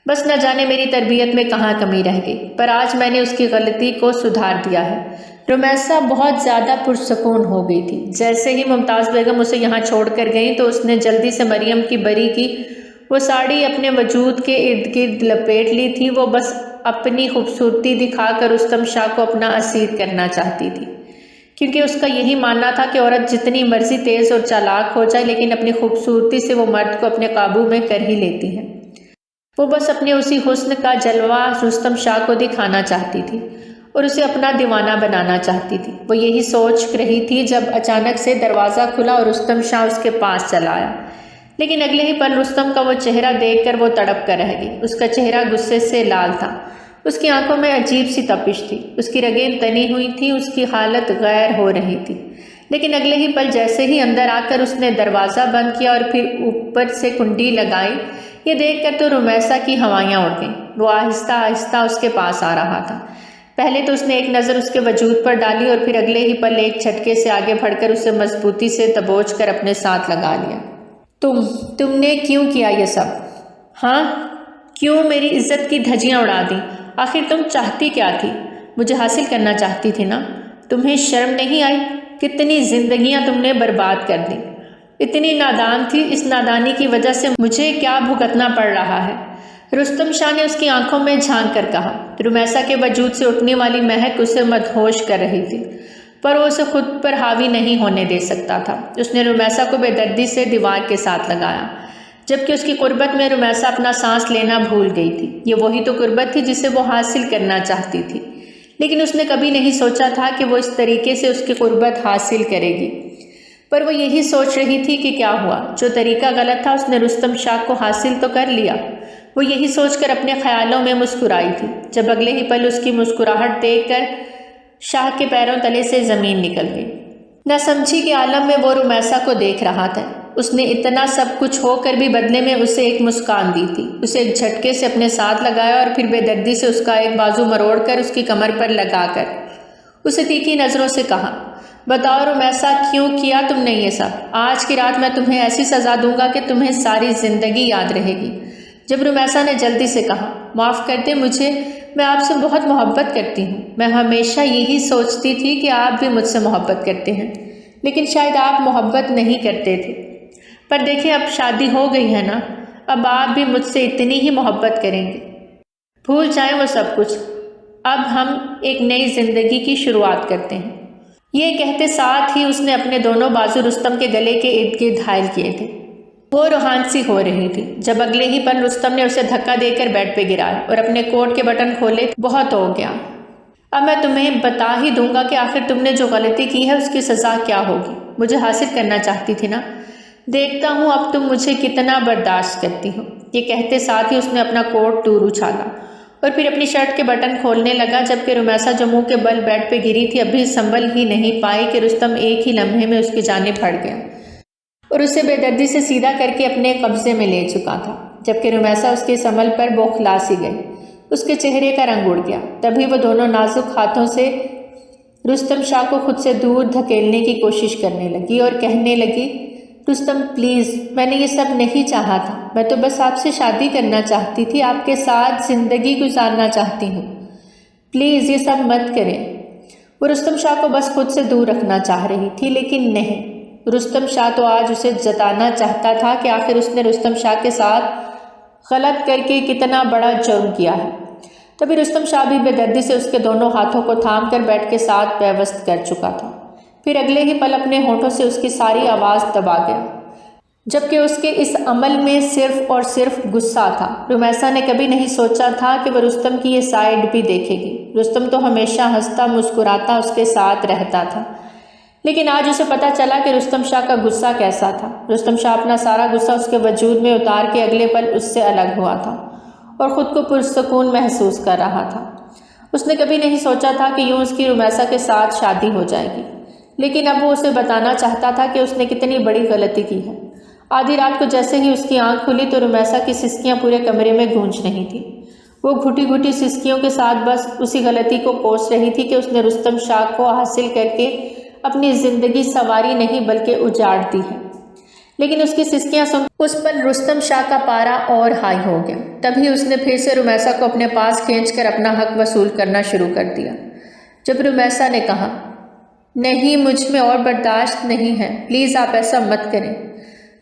بس نہ جانے میری تربیت میں کہاں کمی رہ گئی، پر آج میں نے اس کی غلطی کو سدھار دیا ہے۔ رمیسا بہت زیادہ پرسکون ہو گئی تھی۔ جیسے ہی ممتاز بیگم اسے یہاں چھوڑ کر گئیں تو اس نے جلدی سے مریم کی بری کی وہ ساڑی اپنے وجود کے ارد گرد لپیٹ لی تھی، وہ بس اپنی خوبصورتی دکھا کر رستم شاہ کو اپنا اسیر کرنا چاہتی تھی، کیونکہ اس کا یہی ماننا تھا کہ عورت جتنی مرضی تیز اور چالاک ہو جائے لیکن اپنی خوبصورتی سے وہ مرد کو اپنے قابو میں کر ہی لیتی ہے۔ وہ بس اپنے اسی حسن کا جلوہ رستم شاہ کو دکھانا چاہتی تھی اور اسے اپنا دیوانہ بنانا چاہتی تھی۔ وہ یہی سوچ رہی تھی جب اچانک سے دروازہ کھلا اور رستم شاہ اس کے پاس چلا آیا، لیکن اگلے ہی پل رستم کا وہ چہرہ دیکھ کر وہ تڑپ کر رہ گئی۔ اس کا چہرہ غصے سے لال تھا، اس کی آنکھوں میں عجیب سی تپش تھی، اس کی رگیں تنی ہوئی تھیں، اس کی حالت غیر ہو رہی تھی، لیکن اگلے ہی پل جیسے ہی اندر آ کر اس نے دروازہ بند کیا اور پھر اوپر سے کنڈی لگائی، یہ دیکھ کر تو رمیسا کی ہوائیاں اڑ گئیں۔ وہ آہستہ آہستہ اس کے پاس آ رہا تھا۔ پہلے تو اس نے ایک نظر اس کے وجود پر ڈالی اور پھر اگلے ہی پل ایک جھٹکے سے آگے بڑھ کر اسے مضبوطی سے دبوچ کر اپنے ساتھ لگا لیا۔ تم نے کیوں کیا یہ سب؟ ہاں، کیوں میری عزت کی دھجیاں اڑا دیں؟ آخر تم چاہتی کیا تھی؟ مجھے حاصل کرنا چاہتی تھی نا؟ تمہیں شرم نہیں آئی؟ کتنی زندگیاں تم نے برباد کر دیں۔ اتنی نادان تھی، اس نادانی کی وجہ سے مجھے کیا بھگتنا پڑ رہا ہے؟ رستم شاہ نے اس کی آنکھوں میں جھانک کر کہا۔ رمیسا کے وجود سے اٹھنے والی مہک اسے مدہوش کر رہی تھی، پر وہ اسے خود پر حاوی نہیں ہونے دے سکتا تھا۔ اس نے رمیسا کو بے دردی سے دیوار کے ساتھ لگایا، جبکہ اس کی قربت میں رمیسا اپنا سانس لینا بھول گئی تھی۔ یہ وہی تو قربت تھی جسے وہ حاصل کرنا چاہتی تھی، لیکن اس نے کبھی نہیں سوچا تھا کہ وہ اس طریقے سے اس کی قربت حاصل کرے گی۔ پر وہ یہی سوچ رہی تھی کہ کیا ہوا، جو طریقہ غلط تھا اس نے رستم شاہ کو حاصل تو کر لیا۔ وہ یہی سوچ کر اپنے خیالوں میں مسکرائی تھی جب اگلے ہی پل اس کی مسکراہٹ دیکھ کر شاہ کے پیروں تلے سے زمین نکل گئی۔ نہ سمجھی کے عالم میں وہ رمیسا کو دیکھ رہا تھا۔ اس نے اتنا سب کچھ ہو کر بھی بدلے میں اسے ایک مسکان دی تھی، اسے ایک جھٹکے سے اپنے ساتھ لگایا اور پھر بے دردی سے اس کا ایک بازو مروڑ کر اس کی کمر پر لگا کر اسے تیکھی نظروں سے کہا، بتاؤ رمیسا، کیوں کیا تم نے یہ سب؟ آج کی رات میں تمہیں ایسی سزا دوں گا کہ تمہیں ساری زندگی یاد رہے گی۔ جب رمیسا نے جلدی سے کہا، معاف کر دیں مجھے، میں آپ سے بہت محبت کرتی ہوں، میں ہمیشہ یہی سوچتی تھی کہ آپ بھی مجھ سے محبت کرتے ہیں، لیکن شاید آپ محبت نہیں کرتے تھے، پر دیکھیں اب شادی ہو گئی ہے نا، اب آپ بھی مجھ سے اتنی ہی محبت کریں گے۔ بھول جائیں وہ سب کچھ، اب ہم ایک نئی زندگی کی شروعات کرتے ہیں۔ یہ کہتے ساتھ ہی اس نے اپنے دونوں بازو رستم کے گلے کے ارد گرد حائل کیے تھے۔ وہ روحان سی ہو رہی تھی جب اگلے ہی پل رستم نے اسے دھکا دے کر بیڈ پہ گرایا اور اپنے کوٹ کے بٹن کھولے۔ بہت ہو گیا، اب میں تمہیں بتا ہی دوں گا کہ آخر تم نے جو غلطی کی ہے اس کی سزا کیا ہوگی۔ مجھے حاصل کرنا چاہتی تھی نا، دیکھتا ہوں اب تم مجھے کتنا برداشت کرتی ہو۔ یہ کہتے ساتھ ہی اس نے اپنا کوٹ دور اچھالا اور پھر اپنی شرٹ کے بٹن کھولنے لگا، جبکہ رمیسا جو منہ کے بل بیڈ پہ گری تھی ابھی سنبھل ہی نہیں پائی کہ رستم ایک ہی لمحے میں اس کی جانب پھڑ گیا اور اسے بے دردی سے سیدھا کر کے اپنے قبضے میں لے چکا تھا۔ جبکہ رمیسا اس کے اس عمل پر بوکھلا سی گئی، اس کے چہرے کا رنگ اڑ گیا۔ تبھی وہ دونوں نازک ہاتھوں سے رستم شاہ کو خود سے دور دھکیلنے کی کوشش کرنے لگی اور کہنے لگی، رستم پلیز، میں نے یہ سب نہیں چاہا تھا، میں تو بس آپ سے شادی کرنا چاہتی تھی، آپ کے ساتھ زندگی گزارنا چاہتی ہوں، پلیز یہ سب مت کریں۔ وہ رستم شاہ کو بس خود سے دور رکھنا چاہ رہی تھی، لیکن نہیں، رستم شاہ تو آج اسے جتانا چاہتا تھا کہ آخر اس نے رستم شاہ کے ساتھ غلط کر کے کتنا بڑا جرم کیا ہے۔ تبھی رستم شاہ بھی بے دردی سے اس کے دونوں ہاتھوں کو تھام کر بیڈ کے ساتھ پیوست کر چکا تھا، پھر اگلے ہی پل اپنے ہونٹوں سے اس کی ساری آواز دبا گیا، جبکہ اس کے اس عمل میں صرف اور صرف غصہ تھا۔ رمیسا نے کبھی نہیں سوچا تھا کہ وہ رستم کی یہ سائیڈ بھی دیکھے گی۔ رستم تو ہمیشہ ہنستا مسکراتا اس کے ساتھ رہتا تھا، لیکن آج اسے پتہ چلا کہ رستم شاہ کا غصہ کیسا تھا۔ رستم شاہ اپنا سارا غصہ اس کے وجود میں اتار کے اگلے پل اس سے الگ ہوا تھا اور خود کو پرسکون محسوس کر رہا تھا۔ اس نے کبھی نہیں سوچا تھا کہ یوں اس کی رمیسا کے ساتھ شادی ہو جائے گی، لیکن اب وہ اسے بتانا چاہتا تھا کہ اس نے کتنی بڑی غلطی کی ہے۔ آدھی رات کو جیسے ہی اس کی آنکھ کھلی تو رمیسا کی سسکیاں پورے کمرے میں گونج رہی تھیں۔ وہ گھٹی گھٹی سسکیوں کے ساتھ بس اسی غلطی کو کوس رہی تھی کہ اس نے رستم شاہ کو حاصل کر کے اپنی زندگی سنواری نہیں بلکہ اجاڑ دی ہے۔ لیکن اس کی سسکیاں سن اس پر رستم شاہ کا پارا اور ہائی ہو گیا۔ تبھی اس نے پھر سے رمیسا کو اپنے پاس کھینچ کر اپنا حق وصول کرنا شروع کر دیا۔ جب رمیسا نے کہا، نہیں، مجھ میں اور برداشت نہیں ہے، پلیز آپ ایسا مت کریں،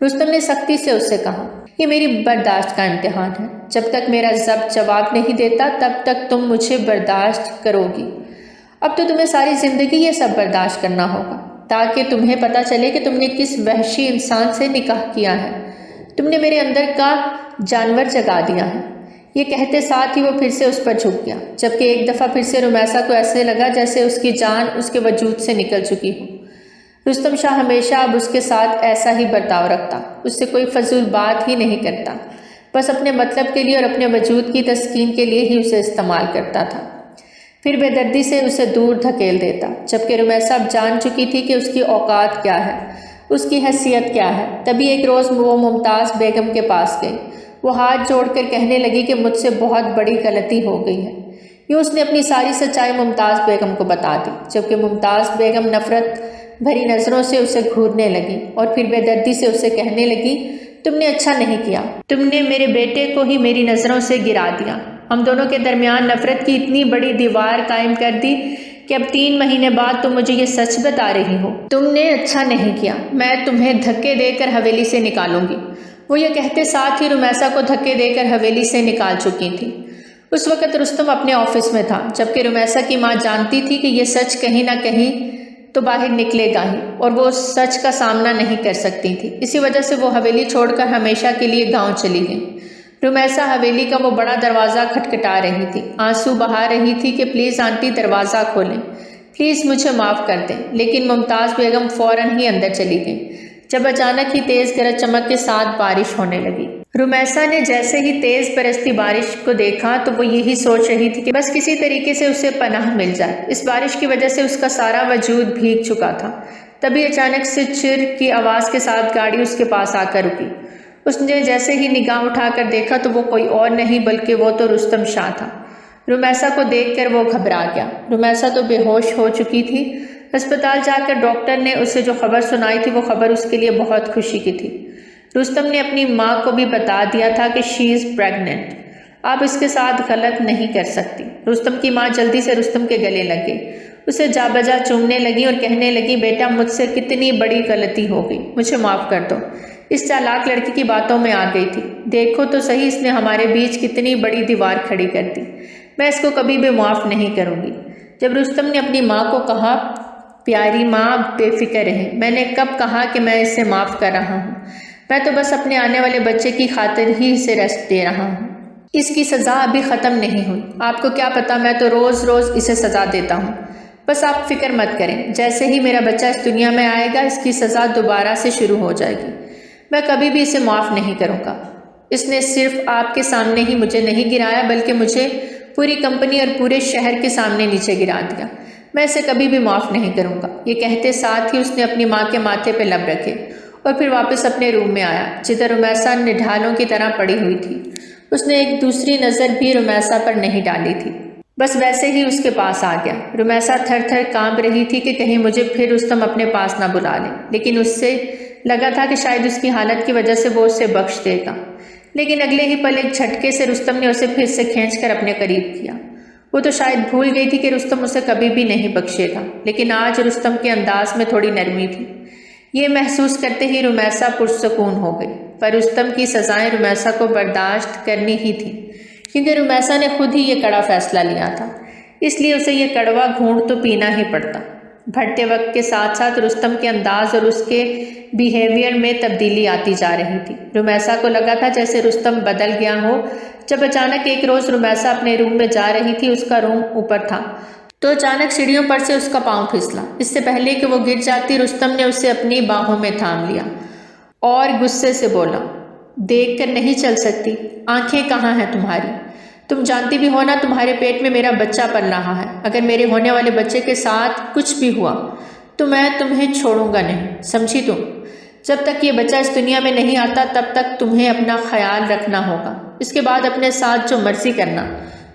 رستم نے سختی سے اس سے کہا، یہ میری برداشت کا امتحان ہے، جب تک میرا ضبط جواب نہیں دیتا تب تک تم مجھے برداشت کرو گی۔ اب تو تمہیں ساری زندگی یہ سب برداشت کرنا ہوگا، تاکہ تمہیں پتہ چلے کہ تم نے کس وحشی انسان سے نکاح کیا ہے، تم نے میرے اندر کا جانور جگا دیا ہے۔ یہ کہتے ساتھ ہی وہ پھر سے اس پر جھک گیا، جبکہ ایک دفعہ پھر سے رمیسا کو ایسے لگا جیسے اس کی جان اس کے وجود سے نکل چکی ہو۔ رستم شاہ ہمیشہ اب اس کے ساتھ ایسا ہی برتاؤ رکھتا، اس سے کوئی فضول بات ہی نہیں کرتا، بس اپنے مطلب کے لیے اور اپنے وجود کی تسکین کے لیے ہی اسے استعمال کرتا تھا، پھر بے دردی سے اسے دور دھکیل دیتا۔ جبکہ رمیسا اب جان چکی تھی کہ اس کی اوقات کیا ہے، اس کی حیثیت کیا ہے۔ تبھی ایک روز وہ ممتاز بیگم کے پاس گئی، وہ ہاتھ جوڑ کر کہنے لگی کہ مجھ سے بہت بڑی غلطی ہو گئی ہے۔ یوں اس نے اپنی ساری سچائی ممتاز بیگم کو بتا دی، جبکہ ممتاز بیگم نفرت بھری نظروں سے اسے گھورنے لگی اور پھر بے دردی سے اسے کہنے لگی، تم نے اچھا نہیں کیا، تم نے میرے بیٹے کو ہی میری نظروں سے گرا دیا، ہم دونوں کے درمیان نفرت کی اتنی بڑی دیوار قائم کر دی کہ اب 3 مہینے بعد تم مجھے یہ سچ بتا رہی ہو، تم نے اچھا نہیں کیا، میں تمہیں دھکے دے کر حویلی سے نکالوں گی۔ وہ یہ کہتے ساتھ ہی رمیسا کو دھکے دے کر حویلی سے نکال چکی تھی۔ اس وقت رستم اپنے آفس میں تھا، جبکہ رمیسا کی ماں جانتی تھی کہ یہ سچ کہیں نہ کہیں تو باہر نکلے گا ہی، اور وہ اس سچ کا سامنا نہیں کر سکتی تھی۔ اسی وجہ سے وہ حویلی چھوڑ کر ہمیشہ کے لیے گاؤں چلی گئی۔ رمیسا حویلی کا وہ بڑا دروازہ کھٹکھٹا رہی تھی، آنسو بہا رہی تھی کہ پلیز آنٹی دروازہ کھولیں، پلیز مجھے معاف کر دیں، لیکن ممتاز بیگم فوراً ہی اندر چلی گئی، جب اچانک ہی تیز گرج چمک کے ساتھ بارش ہونے لگی۔ رمیسا نے جیسے ہی تیز برستی بارش کو دیکھا تو وہ یہی سوچ رہی تھی کہ بس کسی طریقے سے اسے پناہ مل جائے، اس بارش کی وجہ سے اس کا سارا وجود بھیگ چکا تھا۔ تبھی اچانک سے چر کی آواز کے ساتھ گاڑی اس کے پاس آ کر رکی۔ اس نے جیسے ہی نگاہ اٹھا کر دیکھا تو وہ کوئی اور نہیں بلکہ وہ تو رستم شاہ تھا۔ رمیسا کو دیکھ کر وہ گھبرا گیا۔ رمیسا تو بے ہوش ہو چکی تھی۔ ہسپتال جا کر ڈاکٹر نے اسے جو خبر سنائی تھی وہ خبر اس کے لیے بہت خوشی کی تھی۔ رستم نے اپنی ماں کو بھی بتا دیا تھا کہ شی از پریگننٹ، آپ اس کے ساتھ غلط نہیں کر سکتی۔ رستم کی ماں جلدی سے رستم کے گلے لگ گئی، اسے جا بجا چومنے لگی اور کہنے لگی، بیٹا مجھ سے کتنی بڑی غلطی ہو گئی، مجھے معاف کر دو۔ اس چالاک لڑکی کی باتوں میں آ گئی تھی، دیکھو تو صحیح اس نے ہمارے بیچ کتنی بڑی دیوار کھڑی کر دی، میں اس کو کبھی بھی معاف نہیں کروں گی۔ جب رستم نے اپنی ماں کو کہا، پیاری ماں بے فکر رہے، میں نے کب کہا کہ میں اسے معاف کر رہا ہوں، میں تو بس اپنے آنے والے بچے کی خاطر ہی اسے ریسٹ دے رہا ہوں۔ اس کی سزا ابھی ختم نہیں ہوئی۔ آپ کو کیا پتا، میں تو روز روز اسے سزا دیتا ہوں۔ بس آپ فکر مت کریں، جیسے ہی میرا بچہ اس دنیا میں آئے گا اس کی سزا دوبارہ سے شروع ہو جائے گی۔ میں کبھی بھی اسے معاف نہیں کروں گا۔ اس نے صرف آپ کے سامنے ہی مجھے نہیں گرایا بلکہ مجھے پوری کمپنی اور پورے شہر کے سامنے نیچے گرا دیا۔ میں اسے کبھی بھی معاف نہیں کروں گا۔ یہ کہتے ساتھ ہی اس نے اپنی ماں کے ماتھے پہ لب رکھے اور پھر واپس اپنے روم میں آیا جدھر رمیسا نڈھالوں کی طرح پڑی ہوئی تھی۔ اس نے ایک دوسری نظر بھی رمیسا پر نہیں ڈالی تھی، بس ویسے ہی اس کے پاس آ گیا۔ رمیسا تھر تھر کانپ رہی تھی کہ کہیں مجھے پھر رستم اپنے پاس نہ بلا لے، لیکن اس سے لگا تھا کہ شاید اس کی حالت کی وجہ سے وہ اسے بخش دے گا۔ لیکن اگلے ہی پل ایک جھٹکے سے رستم نے اسے پھر سے کھینچ کر اپنے قریب کیا۔ وہ تو شاید بھول گئی تھی کہ رستم اسے کبھی بھی نہیں بخشے گا، لیکن آج رستم کے انداز میں تھوڑی نرمی تھی۔ یہ محسوس کرتے ہی رمیسا پرسکون ہو گئی، پر رستم کی سزائیں رمیسا کو برداشت کرنی ہی تھی، کیونکہ رمیسا نے خود ہی یہ کڑا فیصلہ لیا تھا، اس لیے اسے یہ کڑوا گھونٹ تو پینا ہی پڑتا۔ بڑھتے وقت کے ساتھ ساتھ رستم کے انداز اور اس کے بیہیویئر میں تبدیلی آتی جا رہی تھی۔ رمیسا کو لگا تھا جیسے رستم بدل گیا ہو۔ جب اچانک ایک روز رمیسا اپنے روم میں جا رہی تھی، اس کا روم اوپر تھا، تو اچانک سیڑھیوں پر سے اس کا پاؤں پھسلا۔ اس سے پہلے کہ وہ گر جاتی، رستم نے اسے اپنی باہوں میں تھام لیا اور غصے سے بولا، دیکھ کر نہیں چل سکتی؟ آنکھیں کہاں ہیں تمہاری؟ تم جانتی بھی ہو نا تمہارے پیٹ میں میرا بچہ پل رہا ہے۔ اگر میرے ہونے والے بچے کے ساتھ کچھ بھی ہوا تو میں تمہیں چھوڑوں گا نہیں، سمجھی تم؟ جب تک یہ بچہ اس دنیا میں نہیں آتا تب تک تمہیں اپنا خیال رکھنا ہوگا۔ اس کے بعد اپنے ساتھ جو مرضی کرنا،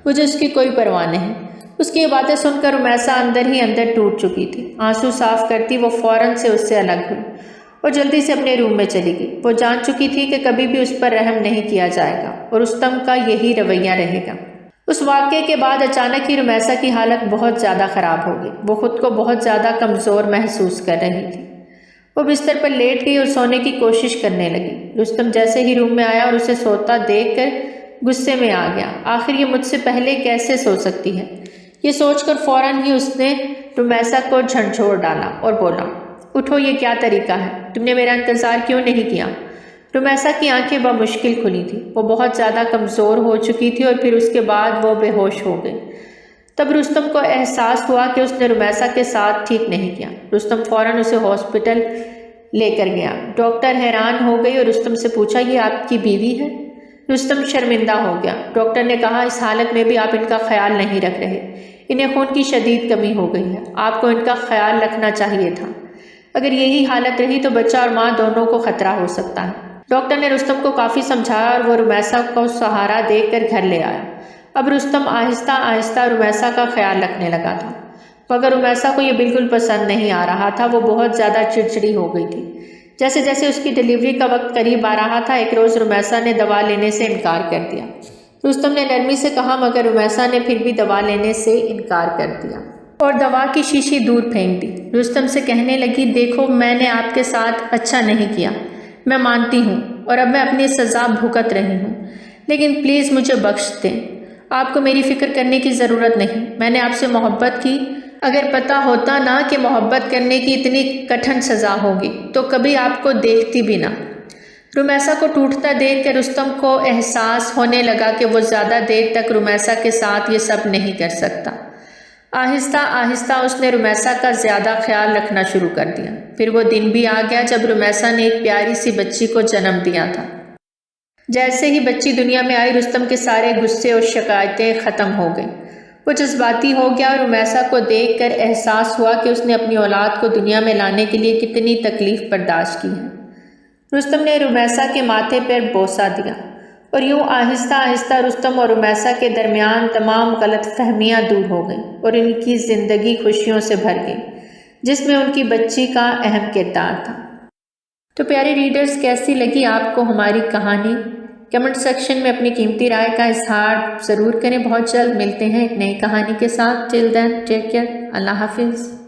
مجھے اس کی کوئی پرواہ نہیں۔ اس کی یہ باتیں سن کر رمیسا اندر ہی اندر ٹوٹ چکی تھی۔ آنسو صاف کرتی وہ فوراً سے اس سے الگ ہوئی اور جلدی سے اپنے روم میں چلی گئی۔ وہ جان چکی تھی کہ کبھی بھی اس پر رحم نہیں کیا جائے گا اور رستم کا یہی رویہ رہے گا۔ اس واقعے کے بعد اچانک ہی رمیسا کی حالت بہت زیادہ خراب ہو گئی۔ وہ خود کو بہت زیادہ کمزور محسوس کر رہی تھی۔ وہ بستر پر لیٹ گئی اور سونے کی کوشش کرنے لگی۔ رستم جیسے ہی روم میں آیا اور اسے سوتا دیکھ کر غصے میں آ گیا۔ آخر یہ مجھ سے پہلے کیسے سو سکتی ہے؟ یہ سوچ کر فوراً ہی اس نے رمیسا کو جھنجھوڑ ڈالا اور بولا، اٹھو، یہ کیا طریقہ ہے؟ تم نے میرا انتظار کیوں نہیں کیا؟ رمیسا کی آنکھیں بمشکل کھلی تھیں۔ وہ بہت زیادہ کمزور ہو چکی تھی اور پھر اس کے بعد وہ بے ہوش ہو گئی۔ تب رستم کو احساس ہوا کہ اس نے رمیسا کے ساتھ ٹھیک نہیں کیا۔ رستم فوراً اسے ہاسپٹل لے کر گیا۔ ڈاکٹر حیران ہو گئی اور رستم سے پوچھا، یہ آپ کی بیوی ہے؟ رستم شرمندہ ہو گیا۔ ڈاکٹر نے کہا، اس حالت میں بھی آپ ان کا خیال نہیں رکھ رہے، انہیں خون کی شدید کمی ہو گئی ہے، آپ کو ان کا خیال رکھنا چاہیے تھا۔ اگر یہی حالت رہی تو بچہ اور ماں دونوں کو خطرہ ہو سکتا ہے۔ ڈاکٹر نے رستم کو کافی سمجھایا اور وہ رمیسا کو سہارا دے کر گھر لے آیا۔ اب رستم آہستہ آہستہ رمیسا کا خیال رکھنے لگا تھا، مگر رمیسا کو یہ بالکل پسند نہیں آ رہا تھا۔ وہ بہت زیادہ چڑچڑی ہو گئی تھی۔ جیسے جیسے اس کی ڈیلیوری کا وقت قریب آ رہا تھا، ایک روز رمیسا نے دوا لینے سے انکار کر دیا۔ رستم نے نرمی سے کہا، مگر رمیسا نے پھر بھی دوا لینے سے انکار کر دیا اور دوا کی شیشی دور پھینک دی۔ رستم سے کہنے لگی، دیکھو، میں نے آپ کے ساتھ اچھا نہیں کیا، میں مانتی ہوں، اور اب میں اپنی سزا بھگت رہی ہوں، لیکن پلیز مجھے بخش دیں۔ آپ کو میری فکر کرنے کی ضرورت نہیں۔ میں نے آپ سے محبت کی۔ اگر پتہ ہوتا نا کہ محبت کرنے کی اتنی کٹھن سزا ہوگی تو کبھی آپ کو دیکھتی بھی نہ۔ رمیسا کو ٹوٹتا دیکھ کر رستم کو احساس ہونے لگا کہ وہ زیادہ دیر تک رمیسا کے ساتھ یہ سب نہیں کر سکتا۔ آہستہ آہستہ اس نے رمیسا کا زیادہ خیال رکھنا شروع کر دیا۔ پھر وہ دن بھی آ گیا جب رمیسا نے ایک پیاری سی بچی کو جنم دیا تھا۔ جیسے ہی بچی دنیا میں آئی، رستم کے سارے غصے اور شکایتیں ختم ہو گئیں۔ وہ جذباتی ہو گیا اور رمیسا کو دیکھ کر احساس ہوا کہ اس نے اپنی اولاد کو دنیا میں لانے کے لیے کتنی تکلیف برداشت کی ہے۔ رستم نے رمیسا کے ماتھے پر بوسہ دیا اور یوں آہستہ آہستہ رستم اور رمیسا کے درمیان تمام غلط فہمیاں دور ہو گئیں اور ان کی زندگی خوشیوں سے بھر گئی، جس میں ان کی بچی کا اہم کردار تھا۔ تو پیارے ریڈرز، کیسی لگی آپ کو ہماری کہانی؟ کمنٹ سیکشن میں اپنی قیمتی رائے کا اظہار ضرور کریں۔ بہت جلد ملتے ہیں ایک نئی کہانی کے ساتھ۔ ٹل دین ٹیک کیئر، اللہ حافظ۔